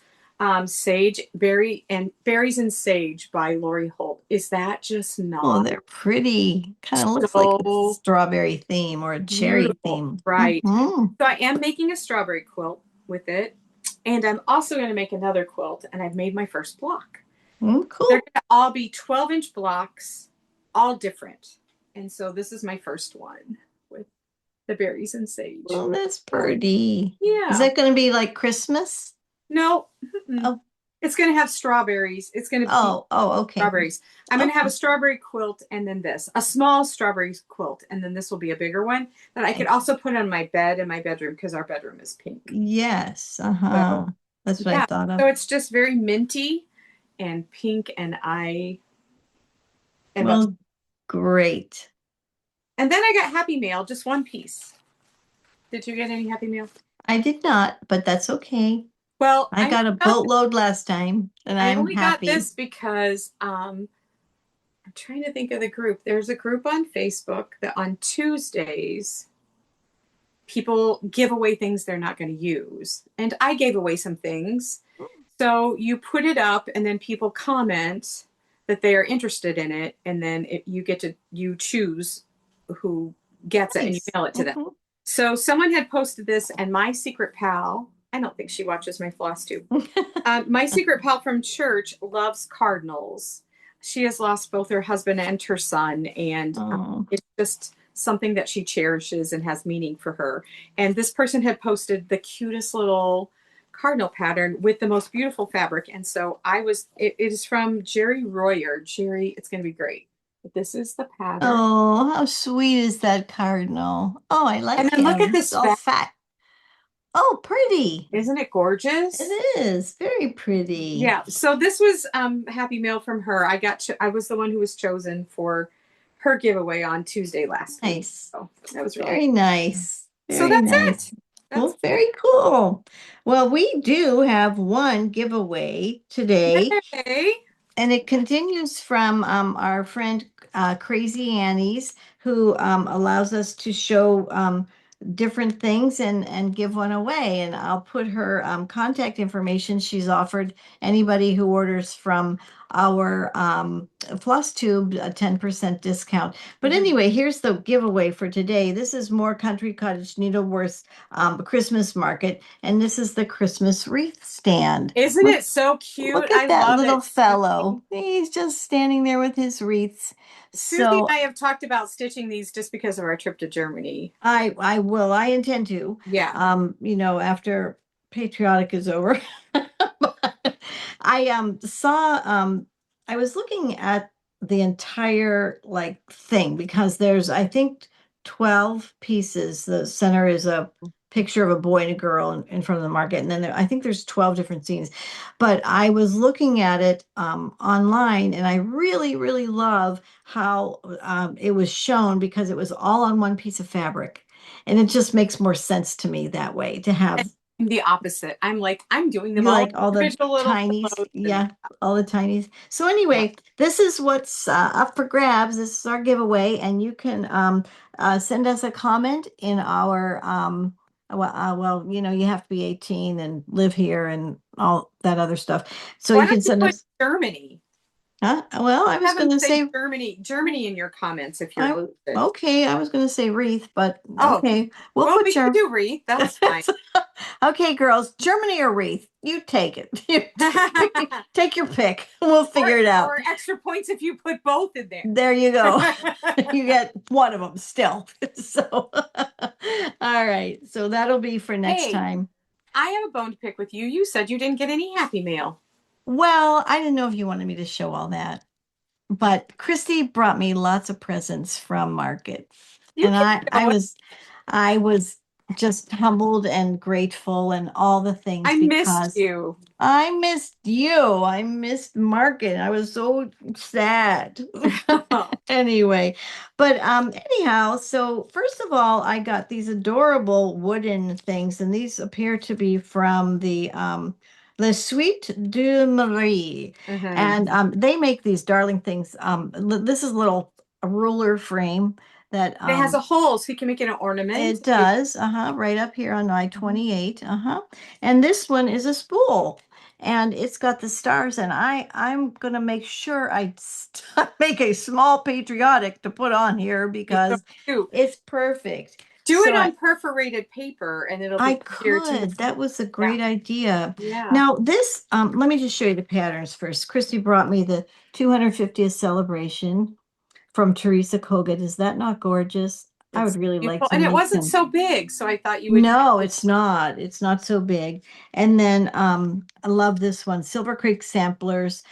Sage Berry and Berries and Sage by Lori Holt. Is that just oh, not they're pretty. Kind of looks like a so strawberry theme or a cherry beautiful? theme. Right. Mm-hmm. So I am making a strawberry quilt with it. And I'm also going to make another quilt. And I've made my first block. Mm, They're cool. going to all be 12-inch blocks, all different. And so this is my first one with the berries and sage. Well, that's pretty. Is Yeah. that going to be like Christmas? No, Oh, it's going to have strawberries. It's going to be oh, okay. strawberries. I'm going to have Okay. a strawberry quilt and then this, a small strawberry quilt. And then this will be a bigger one that I could Nice. also put on my bed in my bedroom because our bedroom is pink. Yes. So, Uh-huh. That's what I yeah. thought of. So it's just very minty and pink. And I am up. Well, great. And then I got Happy Mail, just one piece. Did you get any Happy Mail? I did not, but that's okay. Well, I got a boatload last time, and I I'm only got happy. this because I'm trying to think of the group. There's a group on Facebook that on Tuesdays people give away things they're not going to use. And I gave away some things. So you put it up and then people comment that they are interested in it and then you get to you choose who gets it and you Nice. mail it to them. Mhm. So someone had posted this and my secret pal, I don't think she watches my FlossTube. My secret pal from church loves cardinals. She has lost both her husband and her son, and Oh, it's just something that she cherishes and has meaning for her. And this person had posted the cutest little cardinal pattern with the most beautiful fabric. And so it is from Jerry Royer. Jerry, it's going to be great. But this is the pattern. oh, how sweet is that cardinal? Oh, I And like then look at him. He's this all fabric. fat. Oh, pretty. Isn't it gorgeous? It is very pretty. Yeah. So this was Happy Mail from her. I was the one who was chosen for her giveaway on Tuesday last week. Nice. So that was really Very nice. so Very that's nice. it. That's Well, very cool. Well, we do have one giveaway today. yay. And it continues from our friend Crazy Annie's, who allows us to show different things and give one away. And I'll put her contact information. She's offered anybody who orders from our FlossTube a 10% discount. But anyway, here's the giveaway for today. This is more Country Cottage Needleworks Christmas market, and this is the Christmas wreath stand. Isn't it so cute? Look I at that love little it. fellow. He's just standing there with his wreaths. Susie and So I have talked about stitching these just because of our trip to Germany. I intend to, Yeah. after Patriotic is over. But I saw I was looking at the entire like thing because there's I think 12 pieces. The center is a picture of a boy and a girl in front of the market, and then I think there's 12 different scenes. But I was looking at it online, and I really, really love how it was shown because it was all on one piece of fabric. And it just makes more sense to me that way to have I'm the opposite. I'm like, I'm doing them you all like all the individual little tinies. pillows and Yeah, all the tinies. So yeah. anyway, this is what's up for grabs. This is our giveaway, and you can send us a comment in our well, you have to be 18 and live here and all that other stuff. So Why you don't can you send put us. Germany? Huh? Well, I was Have going them to say say, Germany in your comments if you're I listed. okay, I was going to say wreath, but Oh, okay, we'll well, put we could Germ. do wreath. That's fine. Okay, girls, Germany or wreath? You take it. You take your pick. We'll or figure it out. or extra points if you put both in there. There you go. You get one of them still. So, all right. So that'll be for next Hey, time. I have a bone to pick with you. You said you didn't get any Happy Mail. Well, I didn't know if you wanted me to show all that, but Christy brought me lots of presents from Market, You and keep going. I was just humbled and grateful and all the things I missed because you. I missed you. I missed Market. I was so sad. Anyway, but anyhow, so first of all, I got these adorable wooden things, and these appear to be from the Suite de Marie. Mhm. And they make these darling things. This is a little a ruler frame that It has a hole so you can make it an ornament. it does, right up here on Mhm. I-28, And this one is a spool, and it's got the stars, and I'm gonna make sure make a small patriotic to put on here Be so because cute. it's perfect. Do it So on perforated paper and it'll I be easier to. could. That was a Yeah. great idea. Yeah. Now this, let me just show you the patterns first. Christy brought me the 250th celebration from Teresa Kogut. Is that not gorgeous? I would It's really like beautiful. to And it make wasn't some. so big, so I thought you would. No, it's not. It's not so big. And then I love this one, Silver Creek Samplers,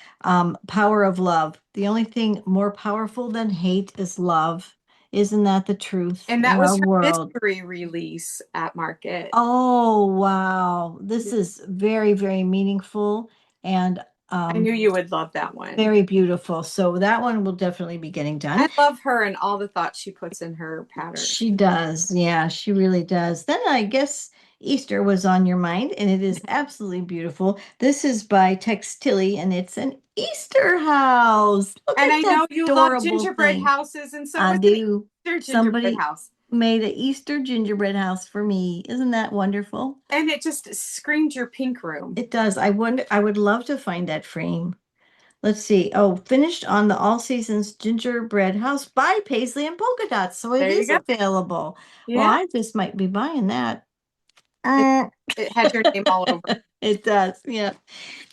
Power of Love. The only thing more powerful than hate is love. Isn't that the truth And in that our was her world? mystery release at Market. Oh, wow. This is very, very meaningful and I knew you would love that one. very beautiful. So that one will definitely be getting done. I love her and all the thought she puts in her pattern. She does. Yeah, she really does. Then I guess Easter was on your mind, and it is absolutely beautiful. This is by Textili, and it's an Easter house. Look And at I that know you love adorable gingerbread thing. houses, and so it I was an do. Easter gingerbread Somebody house. made an Easter gingerbread house for me. Isn't that wonderful? And it just screamed your pink room. It does. I would love to find that frame. Let's see. Oh, finished on the All Seasons Gingerbread House by Paisley and Polka Dots. So it There you is go. available. Well, Yeah. I just might be buying that. It, it had your name all over. It does, yeah.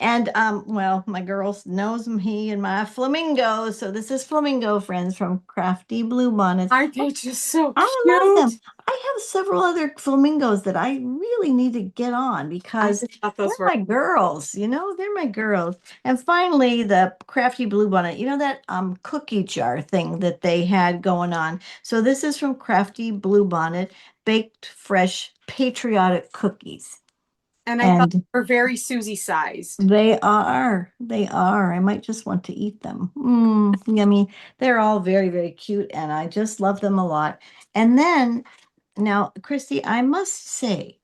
And well, my girls knows me and my flamingo. So this is flamingo friends from Crafty Blue Bonnets. Aren't they just so I love cute? them. I have several other flamingos that I really need to get on I because just thought they're those were. my girls, they're my girls. And finally, the Crafty Blue Bonnet, that cookie jar thing that they had going on. So this is from Crafty Blue Bonnet, baked fresh patriotic cookies. And I thought And they were very Susie sized. they are. They are. I might just want to eat them. Yummy. They're all very, very cute, and I just love them a lot. And then, now, Christy, I must say,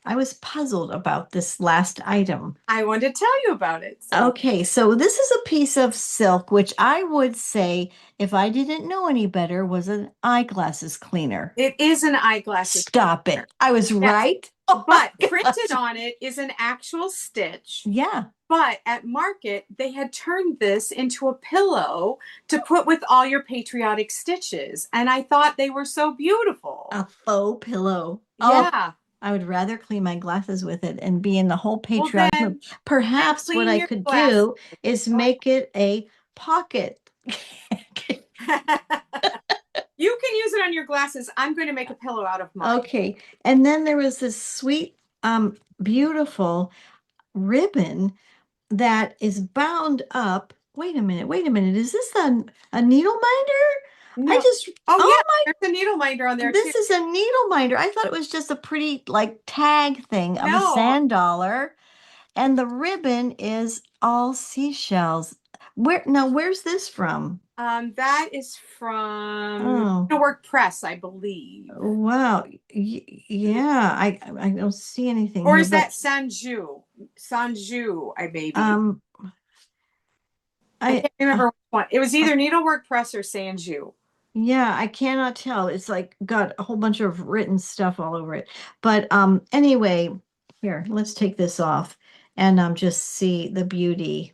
I was puzzled about this last item. I wanted to tell you about it. So Okay, so this is a piece of silk, which I would say, if I didn't know any better, was an eyeglasses cleaner. it is an eyeglasses. Stop it. I was Yes. right. Oh my But printed gosh. on it is an actual stitch. Yeah. But at Market, they had turned this into a pillow to put with all your patriotic stitches. And I thought they were so beautiful. A faux pillow. Oh, Yeah. I would rather clean my glasses with it and be in the whole Well, patriotic mood. then I Perhaps what clean I your could glasses. do is make it a pocket. You can use it on your glasses. I'm going to make a pillow out of mine. Okay. And then there was this sweet, beautiful ribbon that is bound up. Wait a minute. Wait a minute. Is this a needle minder? I No. just, Oh, oh yeah. my, There's a needle minder on there, too. this is a needle minder. I thought it was just a pretty like tag thing of a No. sand dollar. And the ribbon is all seashells. Where's this from? That is from Oh, Needlework Press, I believe. wow. Yeah, I don't see anything Or here, is but that Sanju? Sanju, I maybe. um I I can't remember which one. It was either Needlework Press or Sanju. yeah, I cannot tell. It's like got a whole bunch of written stuff all over it. But anyway, here, let's take this off and just see the beauty.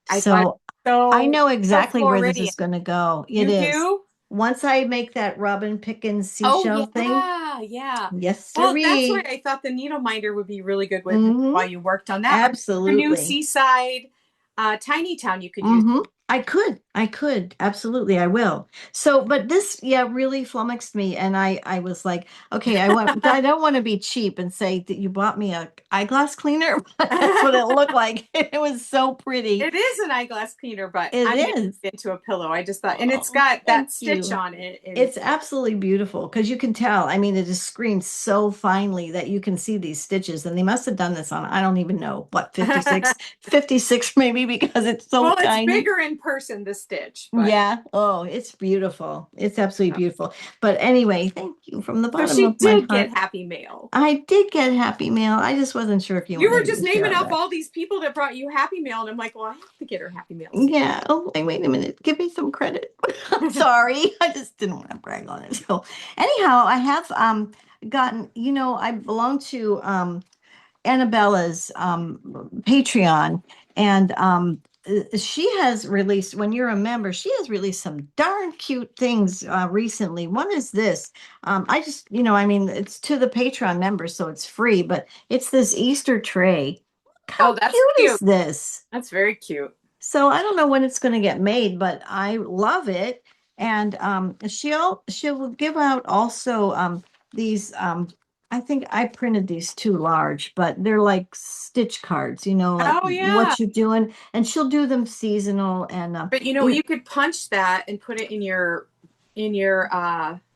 I thought So I So know so exactly where this Floridian. is going to go. It You is. do? Once I make that Robin Pickens Oh seashell thing, yeah, yeah. yes, Well, that's why sirree. I thought the needle minder would be really good with Hmm. while you worked on that. Or your new Absolutely. seaside tiny town you could use. Hmm. I could, absolutely, I will. So, but this, yeah, really flummoxed me, and I was like, okay, I don't want to be cheap and say that you bought me a eyeglass cleaner, but that's what it looked like. It was so pretty. It is an eyeglass cleaner, but It I'm gonna is. make it into a pillow. I just thought, and it's Oh, got that thank stitch you. on it, and It's absolutely beautiful because you can tell. I mean, it is screened so finely that you can see these stitches, and they must have done this on, I don't even know, what, 56, 56 maybe because it's so well, it's tiny. bigger in person, the stitch, but Yeah. Oh, it's beautiful. It's absolutely beautiful. But anyway, thank you from the so bottom she of my did get heart. happy mail. I did get Happy Mail. I just wasn't sure if you You were wanted me just to share naming off that. all these people that brought you happy mail, and I'm like, well, I have to get her happy mail too. Yeah. Oh, wait a minute. Give me some credit. Sorry. I just didn't want to brag on it. So anyhow, I have gotten, I belong to Annabella's Patreon, and she has released, when you're a member, she has released some darn cute things recently. One is this. I just, I mean, it's to the Patreon members, so it's free, but it's this Easter tray. Look how Oh, that's cute is cute. this? That's very cute. So I don't know when it's going to get made, but I love it. And she'll give out also these I think I printed these too large, but they're like stitch cards, like Oh yeah. what you're doing, and she'll do them seasonal and But you know, you you could punch that and put it in your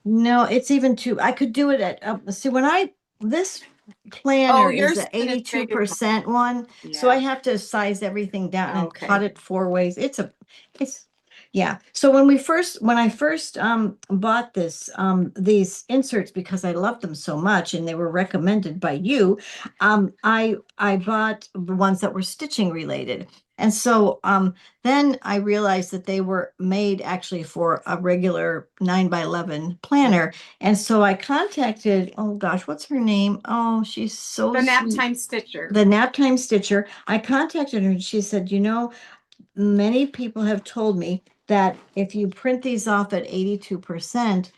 no, it's even too. I could do it at see when I this oh, planner is yours the is an big one. 82% one, so I Yeah. have to size everything down and cut Okay. it four ways. It's yeah. So when I first bought these inserts because I loved them so much and they were recommended by you, I bought the ones that were stitching related. And so then I realized that they were made actually for a regular 9 by 11 planner. And so I contacted, oh gosh, what's her name? Oh, she's so The nap sweet. time stitcher. The Nap Time Stitcher. I contacted her and she said, many people have told me that if you print these off at 82%,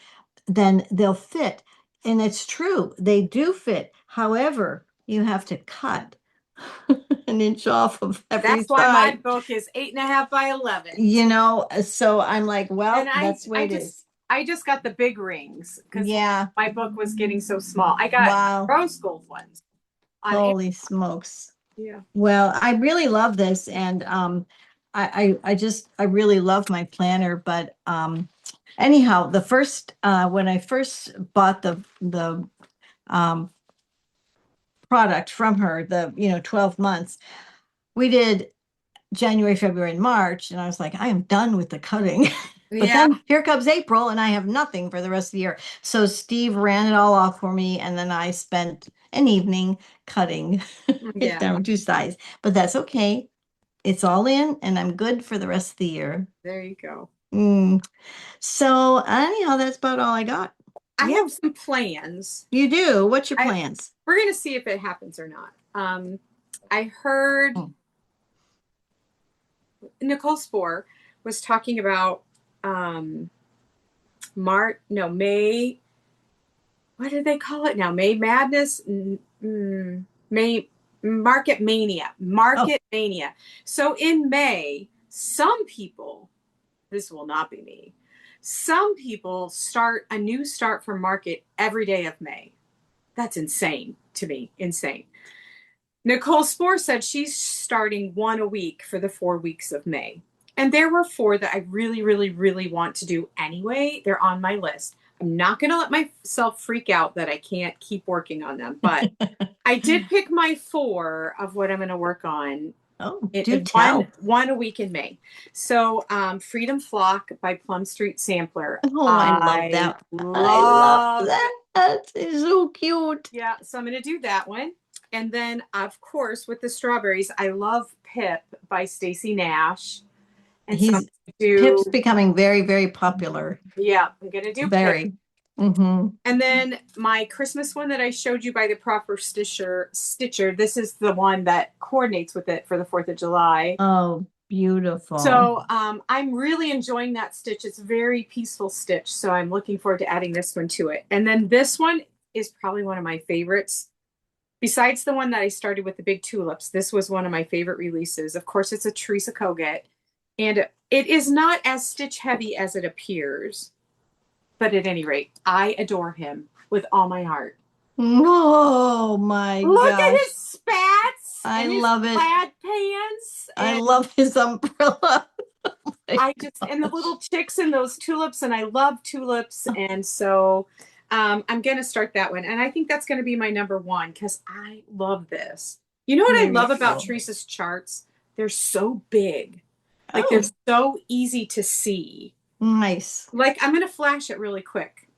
then they'll fit. And it's true, they do fit. However, you have to cut an inch off of every That's why my side. book is 8.5 by 11. So I'm like, And well, that's the way I it is. just got the big rings because Yeah. my book was getting so small. I got Wow. rose gold ones on Holy smokes. yeah. Well, I really love this, and I really love my planner. But anyhow, the first when I first bought the um, product from her, the 12 months, we did January, February, and March, and I was like, I am done with the cutting. But Yeah. then here comes April, and I have nothing for the rest of the year. So Steve ran it all off for me, and then I spent an evening cutting it Yeah. down to size. But that's okay. It's all in, and I'm good for the rest of the year. There you go. Mm. So anyhow, that's about all I got. I Yeah, have some plans. you do. What's your I plans? we're gonna see if it happens or not. I heard Oh, Nicole Spohr was talking about um May, what do they call it now? May Madness, May Market Mania, oh, Market Mania. So in May, some people, this will not be me, some people start a new start for market every day of May. That's insane to me, insane. Nicole Spohr said she's starting one a week for the 4 weeks of May. And there were four that I really, really, really want to do anyway. They're on my list. I'm not going to let myself freak out that I can't keep working on them. But I did pick my four of what I'm going to work on oh, do in tell. one a week in May. So Freedom Flock by Plum Street Sampler. Oh, I love I that. I love love it. that. That is so cute. Yeah, so I'm going to do that one. And then, of course, with the strawberries, I love Pip by Stacey Nash. And so I'm He's going to Pip's do, becoming very, very popular. yeah, I'm going to do Pip. Very. Mm-hmm. And then my Christmas one that I showed you by the proper stitcher, this is the one that coordinates with it for the 4th of July. Oh, Beautiful. So I'm really enjoying that stitch. It's a very peaceful stitch. So I'm looking forward to adding this one to it. And then this one is probably one of my favorites. Besides the one that I started with the big tulips, this was one of my favorite releases. Of course, it's a Teresa Kogut. And it is not as stitch heavy as it appears. But at any rate, I adore him with all my heart. Oh my Look at gosh. his spats I and his love it. plaid pants. I And love his umbrella. Oh my I just, and the gosh. little chicks and those tulips, and I love tulips. And so I'm going to start that one. And I think that's going to be my number one because I love this. You know what I Very love about cool. Teresa's charts? They're so big. Like they're Oh, so easy to see. nice. Like I'm going to flash it really quick.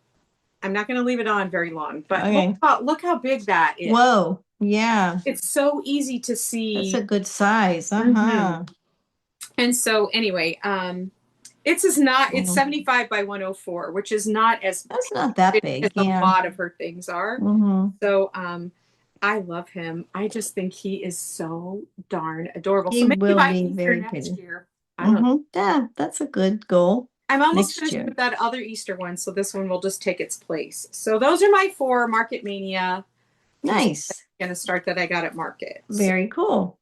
I'm not going to leave it on very long, but Okay. look how big that is. Whoa. Yeah. It's so easy to That's see. a good size. Mhm. Uh-huh. And so anyway, it's Mm. 75 by 104, which is not as That's not that big as big. a Yeah. lot of her things are. Mm-hmm. So I love him. I just think he is so darn adorable. So He maybe will by be Easter very next pretty. year. I don't know. Mm-hmm. Yeah, that's a good goal I'm almost next finished year. with that other Easter one, so this one will just take its place. So those are my four Market Mania pieces Nice. going to start that I got at Market. So Very cool.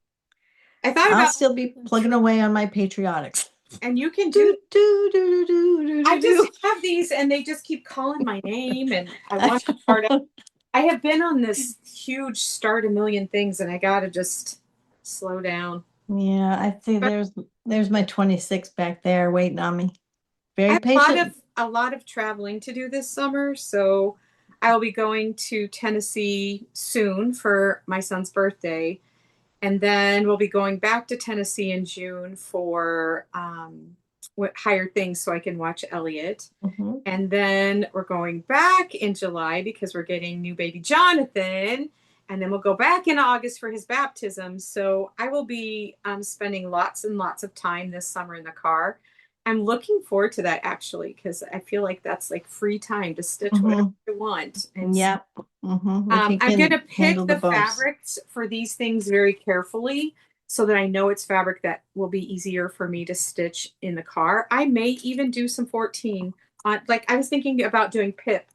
I thought I'll about, still be plugging away on my patriotics. and you can do. Do do do do do I do just do. have these, and they just keep calling my name, and I want to start. I have been on this huge start a million things, and I got to just slow down. Yeah, I see But there's my 26 back there waiting on me. I Very have patient. a lot of traveling to do this summer, so I'll be going to Tennessee soon for my son's birthday. And then we'll be going back to Tennessee in June for higher things so I can watch Elliot. Hmm. And then we're going back in July because we're getting new baby Jonathan. And then we'll go back in August for his baptism. So I will be spending lots and lots of time this summer in the car. I'm looking forward to that actually because I feel like that's like free time to stitch whatever Hmm. I want. And Yep. If you I'm going to can handle pick the the bumps. fabrics for these things very carefully so that I know it's fabric that will be easier for me to stitch in the car. I may even do some 14 on, like I was thinking about doing Pip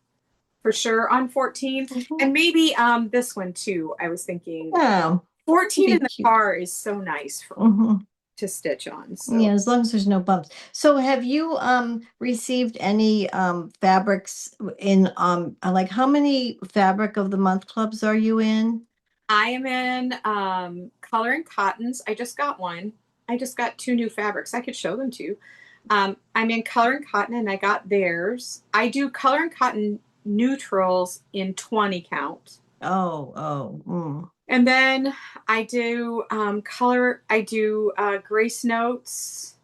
for sure on 14 Hmm. and maybe this one too. I was thinking Yeah, that'd 14 in be the cute. car is so nice for Hmm. to stitch on. So Yeah, as long as there's no bumps. So have you received any fabrics in like how many fabric of the month clubs are you in? I am in color and cottons. I just got one. I just got two new fabrics. I could show them to you. I'm in color and cotton and I got theirs. I do color and cotton neutrals in 20 count. Oh. And then I do I do Grace Notes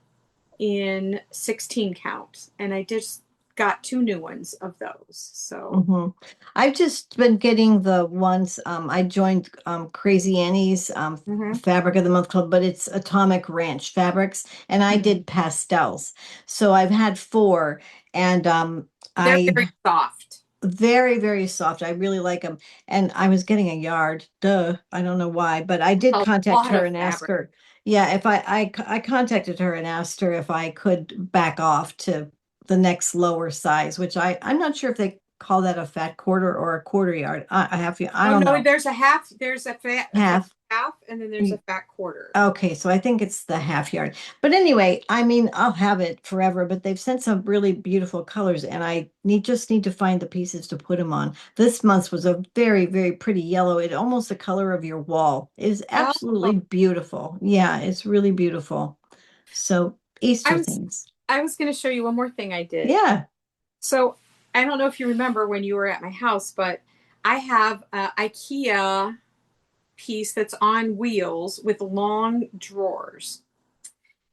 in 16 count. And I just got two new ones of those. So, Hmm. I've just been getting the ones, I joined Crazy Annie's mhm. Fabric of the Month Club, but it's Atomic Ranch fabrics, and I Mhm. did pastels. So I've had four, and They're I very soft. very, very soft. I really like them. And I was getting a yard. Duh. I don't know why, but I did A contact lot her of and ask fabric. her. Yeah, if I contacted her and asked her if I could back off to the next lower size, which I'm not sure if they call that a fat quarter or a quarter yard. I have to, I Oh don't no, know. there's a half, a fat Half. half, and then there's a fat quarter. Okay, so I think it's the half yard. But anyway, I mean, I'll have it forever, but they've sent some really beautiful colors and I just need to find the pieces to put them on. This month's was a very, very pretty yellow. It almost the color of your wall. It is Oh, absolutely beautiful. Yeah, it's really beautiful. So I Easter was things. I was going to show you one more thing I did. Yeah. So I don't know if you remember when you were at my house, but I have a IKEA piece that's on wheels with long drawers,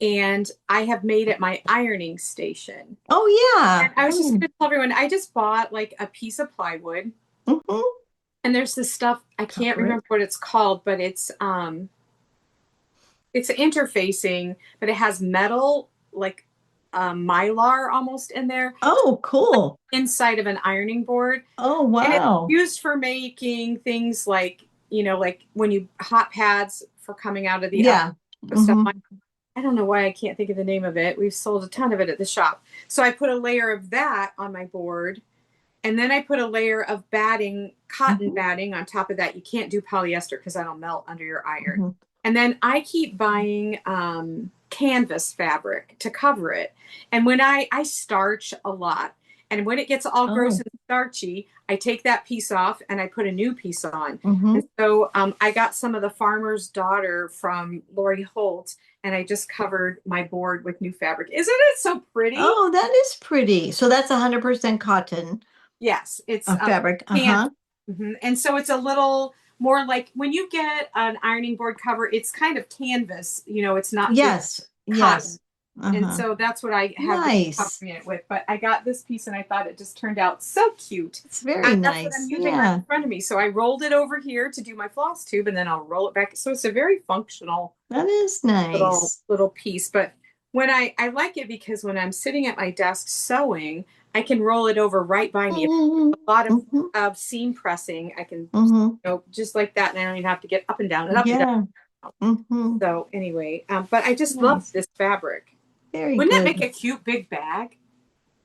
and I have made it my ironing station. Oh And yeah. I was just Mm. going to tell everyone I just bought like a piece of plywood, Hmm. and there's this stuff I can't Cover it. remember what it's called, but it's interfacing, but it has metal like mylar almost in there Oh, cool. inside of an ironing board, Oh and it's wow. used for making things like like when you hot pads for coming out of the oven, Yeah. stuff Hmm. like. I don't know why I can't think of the name of it. We've sold a ton of it at the shop. So I put a layer of that on my board. And then I put a layer of batting, cotton Mhm, batting on top of that. You can't do polyester because that'll melt under your iron. mhm. And then I keep buying canvas fabric to cover it. And when I starch a lot, and when it gets all gross Oh, and starchy, I take that piece off and I put a new piece on. And mhm. so I got some of the Farmer's Daughter from Lori Holt, and I just covered my board with new fabric. Isn't it so pretty? Oh, that is pretty. So that's 100% cotton Yes, it's fabric. canvas. Uh-huh. And so it's a little more like when you get an ironing board cover, it's kind of canvas, it's not just Yes. cotton. Yes. And Uh-huh. so that's what I have been Nice. covering it with. But I got this piece and I thought it just turned out so cute. It's very And that's what I'm nice. using right Yeah. in front of me. So I rolled it over here to do my floss tube and then I'll roll it back. So it's a very functional That is little nice. little piece. But when I like it because when I'm sitting at my desk sewing, I can roll it over right by me. If Mhm, a lot mhm, of seam pressing, I can mhm. just like that, and I don't even have to get up and down and up and down. Yeah. Hmm. So anyway, but I just love Nice. this fabric. Very Wouldn't that make good. a cute big bag?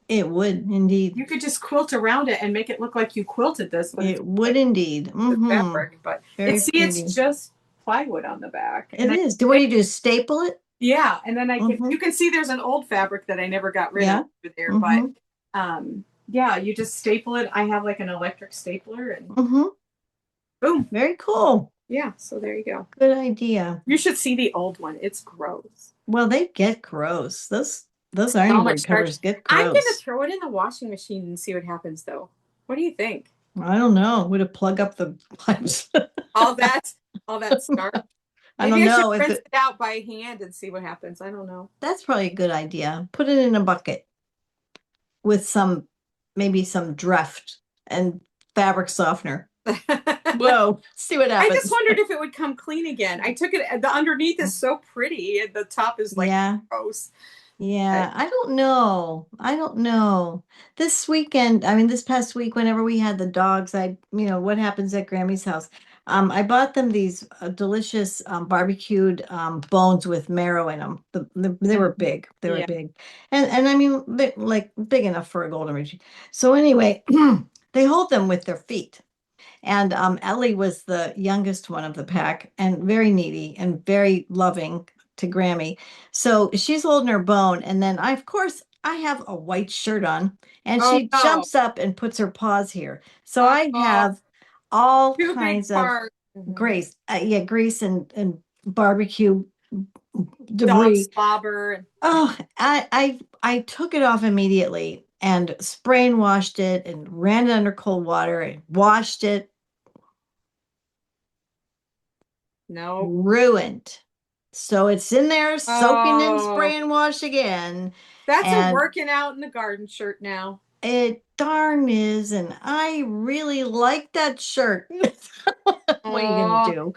It would indeed. You could just quilt around it and make it look like you quilted this, but it's It would indeed. the Hmm. fabric. But Very it's pretty. just plywood on the back, It is. What do you do? Staple it? yeah, and then Hmm. you can see there's an old fabric that I never got rid of Yeah. over there, but Hmm. yeah, you just staple it. I have like an electric stapler and Hmm. boom. Very cool. Yeah, so there you go. Good idea. You should see the old one. It's gross. Well, they get gross. Those ironing So much board starch. covers get I'm gonna gross. throw it in the washing machine and see what happens though. What do you think? I don't know. Would it plug up the pipes? All that all that starch. I Maybe don't I should know if rinse it. it out by hand and see what happens. I don't know. That's probably a good idea. Put it in a bucket with maybe some Dreft and fabric softener. Whoa, see what I just happens. wondered if it would come clean again. I took it, the underneath is so pretty, and the top is like Yeah, gross. But yeah. I don't know. I don't know. This weekend, I mean, this past week, whenever we had the dogs, what happens at Grammy's house? I bought them these delicious barbecued bones with marrow in them. They were big. They were yeah. big, and I mean, like big enough for a golden retriever. So anyway, they hold them with their feet. And Ellie was the youngest one of the pack and very needy and very loving to Grammy. So she's holding her bone. And then of course, I have a white shirt on and Oh she no. jumps up and puts her paws here. So I Oh, have all two big kinds of parts. grease and barbecue Dog debris. slobber. Oh, I took it off immediately and spray and washed it and ran it under cold water and washed it. No. Ruined. So it's in there soaking in Oh, spray and wash again. that's a And working out in the garden shirt now. it darn is. And I really like that shirt. What are you going to Oh, do?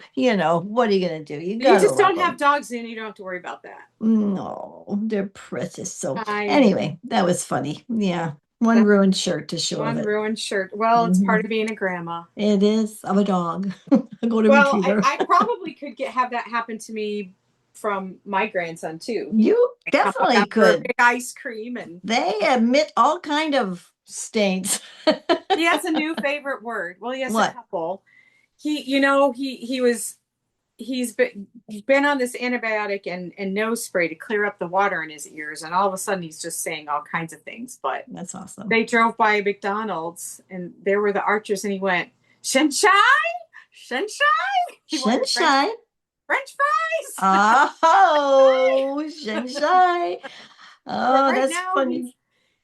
What are you going to do? You you got to just love don't have them. dogs in. You don't have to worry about that. No, they're precious. So I know. anyway, that was funny. Yeah. One That's ruined shirt to show of one it. ruined shirt. Well, it's part Mhm. of being a grandma. It is of a dog, a golden Well, retriever. I probably could have that happen to me from my grandson too. He You might come up definitely after a could. big ice cream, and They admit all kind of stains. he has a new favorite word. Well, he has a What? couple. He's been on this antibiotic and nose spray to clear up the water in his ears, and all of a sudden he's just saying all kinds of things. But That's awesome. they drove by McDonald's, and there were the archers, and he went, "Sunshine, sunshine." He wanted Sunshine. French fries. Oh, sunshine. But Oh, that's funny.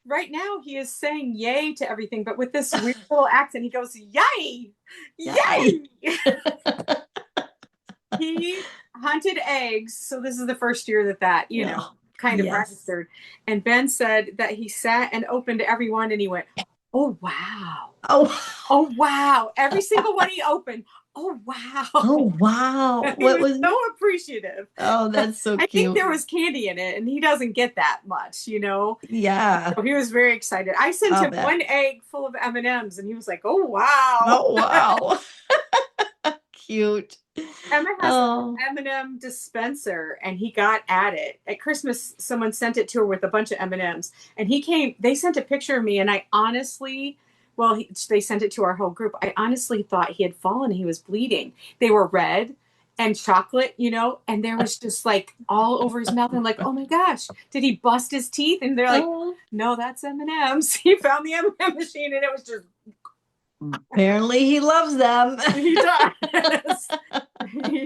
right now he is saying yay to everything, but with this weird little accent, he goes, "Yay, Yay. yay." He hunted eggs, so this is the first year that Oh, kind of yes. registered. And Ben said that he sat and opened every one, and he went, "Oh wow, Oh, oh wow!" Every single one he opened, "Oh oh, wow." wow. He What was was, so appreciative. oh, that's so I think cute. there was candy in it, and he doesn't get that much. Yeah, So he was very excited. I sent I'll him bet. one egg full of M&Ms, and he was like, "Oh wow." Oh, wow. Cute. Emma has Oh, an M&M dispenser, and he got at it. At Christmas, someone sent it to her with a bunch of M&Ms, and he came. They sent a picture of me, and I honestly, well, they sent it to our whole group. I honestly thought he had fallen. He was bleeding. They were red and chocolate, and there was just like all over his mouth. I'm like, oh my gosh, did he bust his teeth? And they're like, oh. no, that's M&Ms. He found the M&M machine, and it was just Apparently he loves them. he does.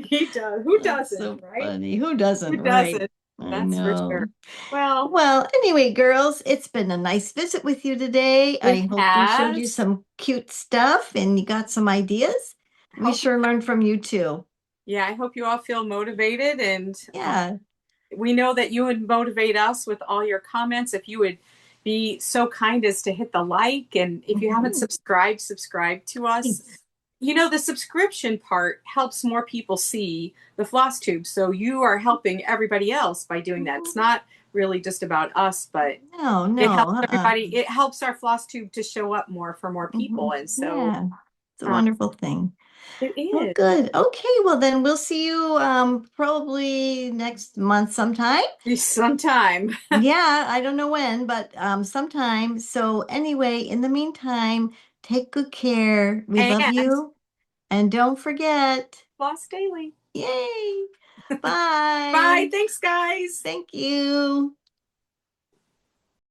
He does. Who That's doesn't, so right? funny. Who Who doesn't, right? doesn't? I That's for sure. know. Well, Well, anyway, girls, it's been a nice visit with you today. it I hope we showed you has. some cute stuff and you got some ideas. I We hope, sure learned from you too. yeah, I hope you all feel motivated, and Yeah. we know that you would motivate us with all your comments. If you would be so kind as to hit the like, and if you haven't Mhm. subscribed, subscribe to us. Thanks. The subscription part helps more people see the floss tube. So you are helping everybody else by doing that. It's Mhm. not really just about us, but No, it no. helps everybody. It helps our floss tube to show up more for more people. Mhm. And so Yeah, it's a uh, wonderful thing. it Well, is. good. Okay, well then we'll see you probably next month sometime. Sometime. Yeah, I don't know when, but sometime. So anyway, in the meantime, take good care. We love And you. And don't forget, floss daily. yay. Bye. Bye. Thanks, guys. Thank you.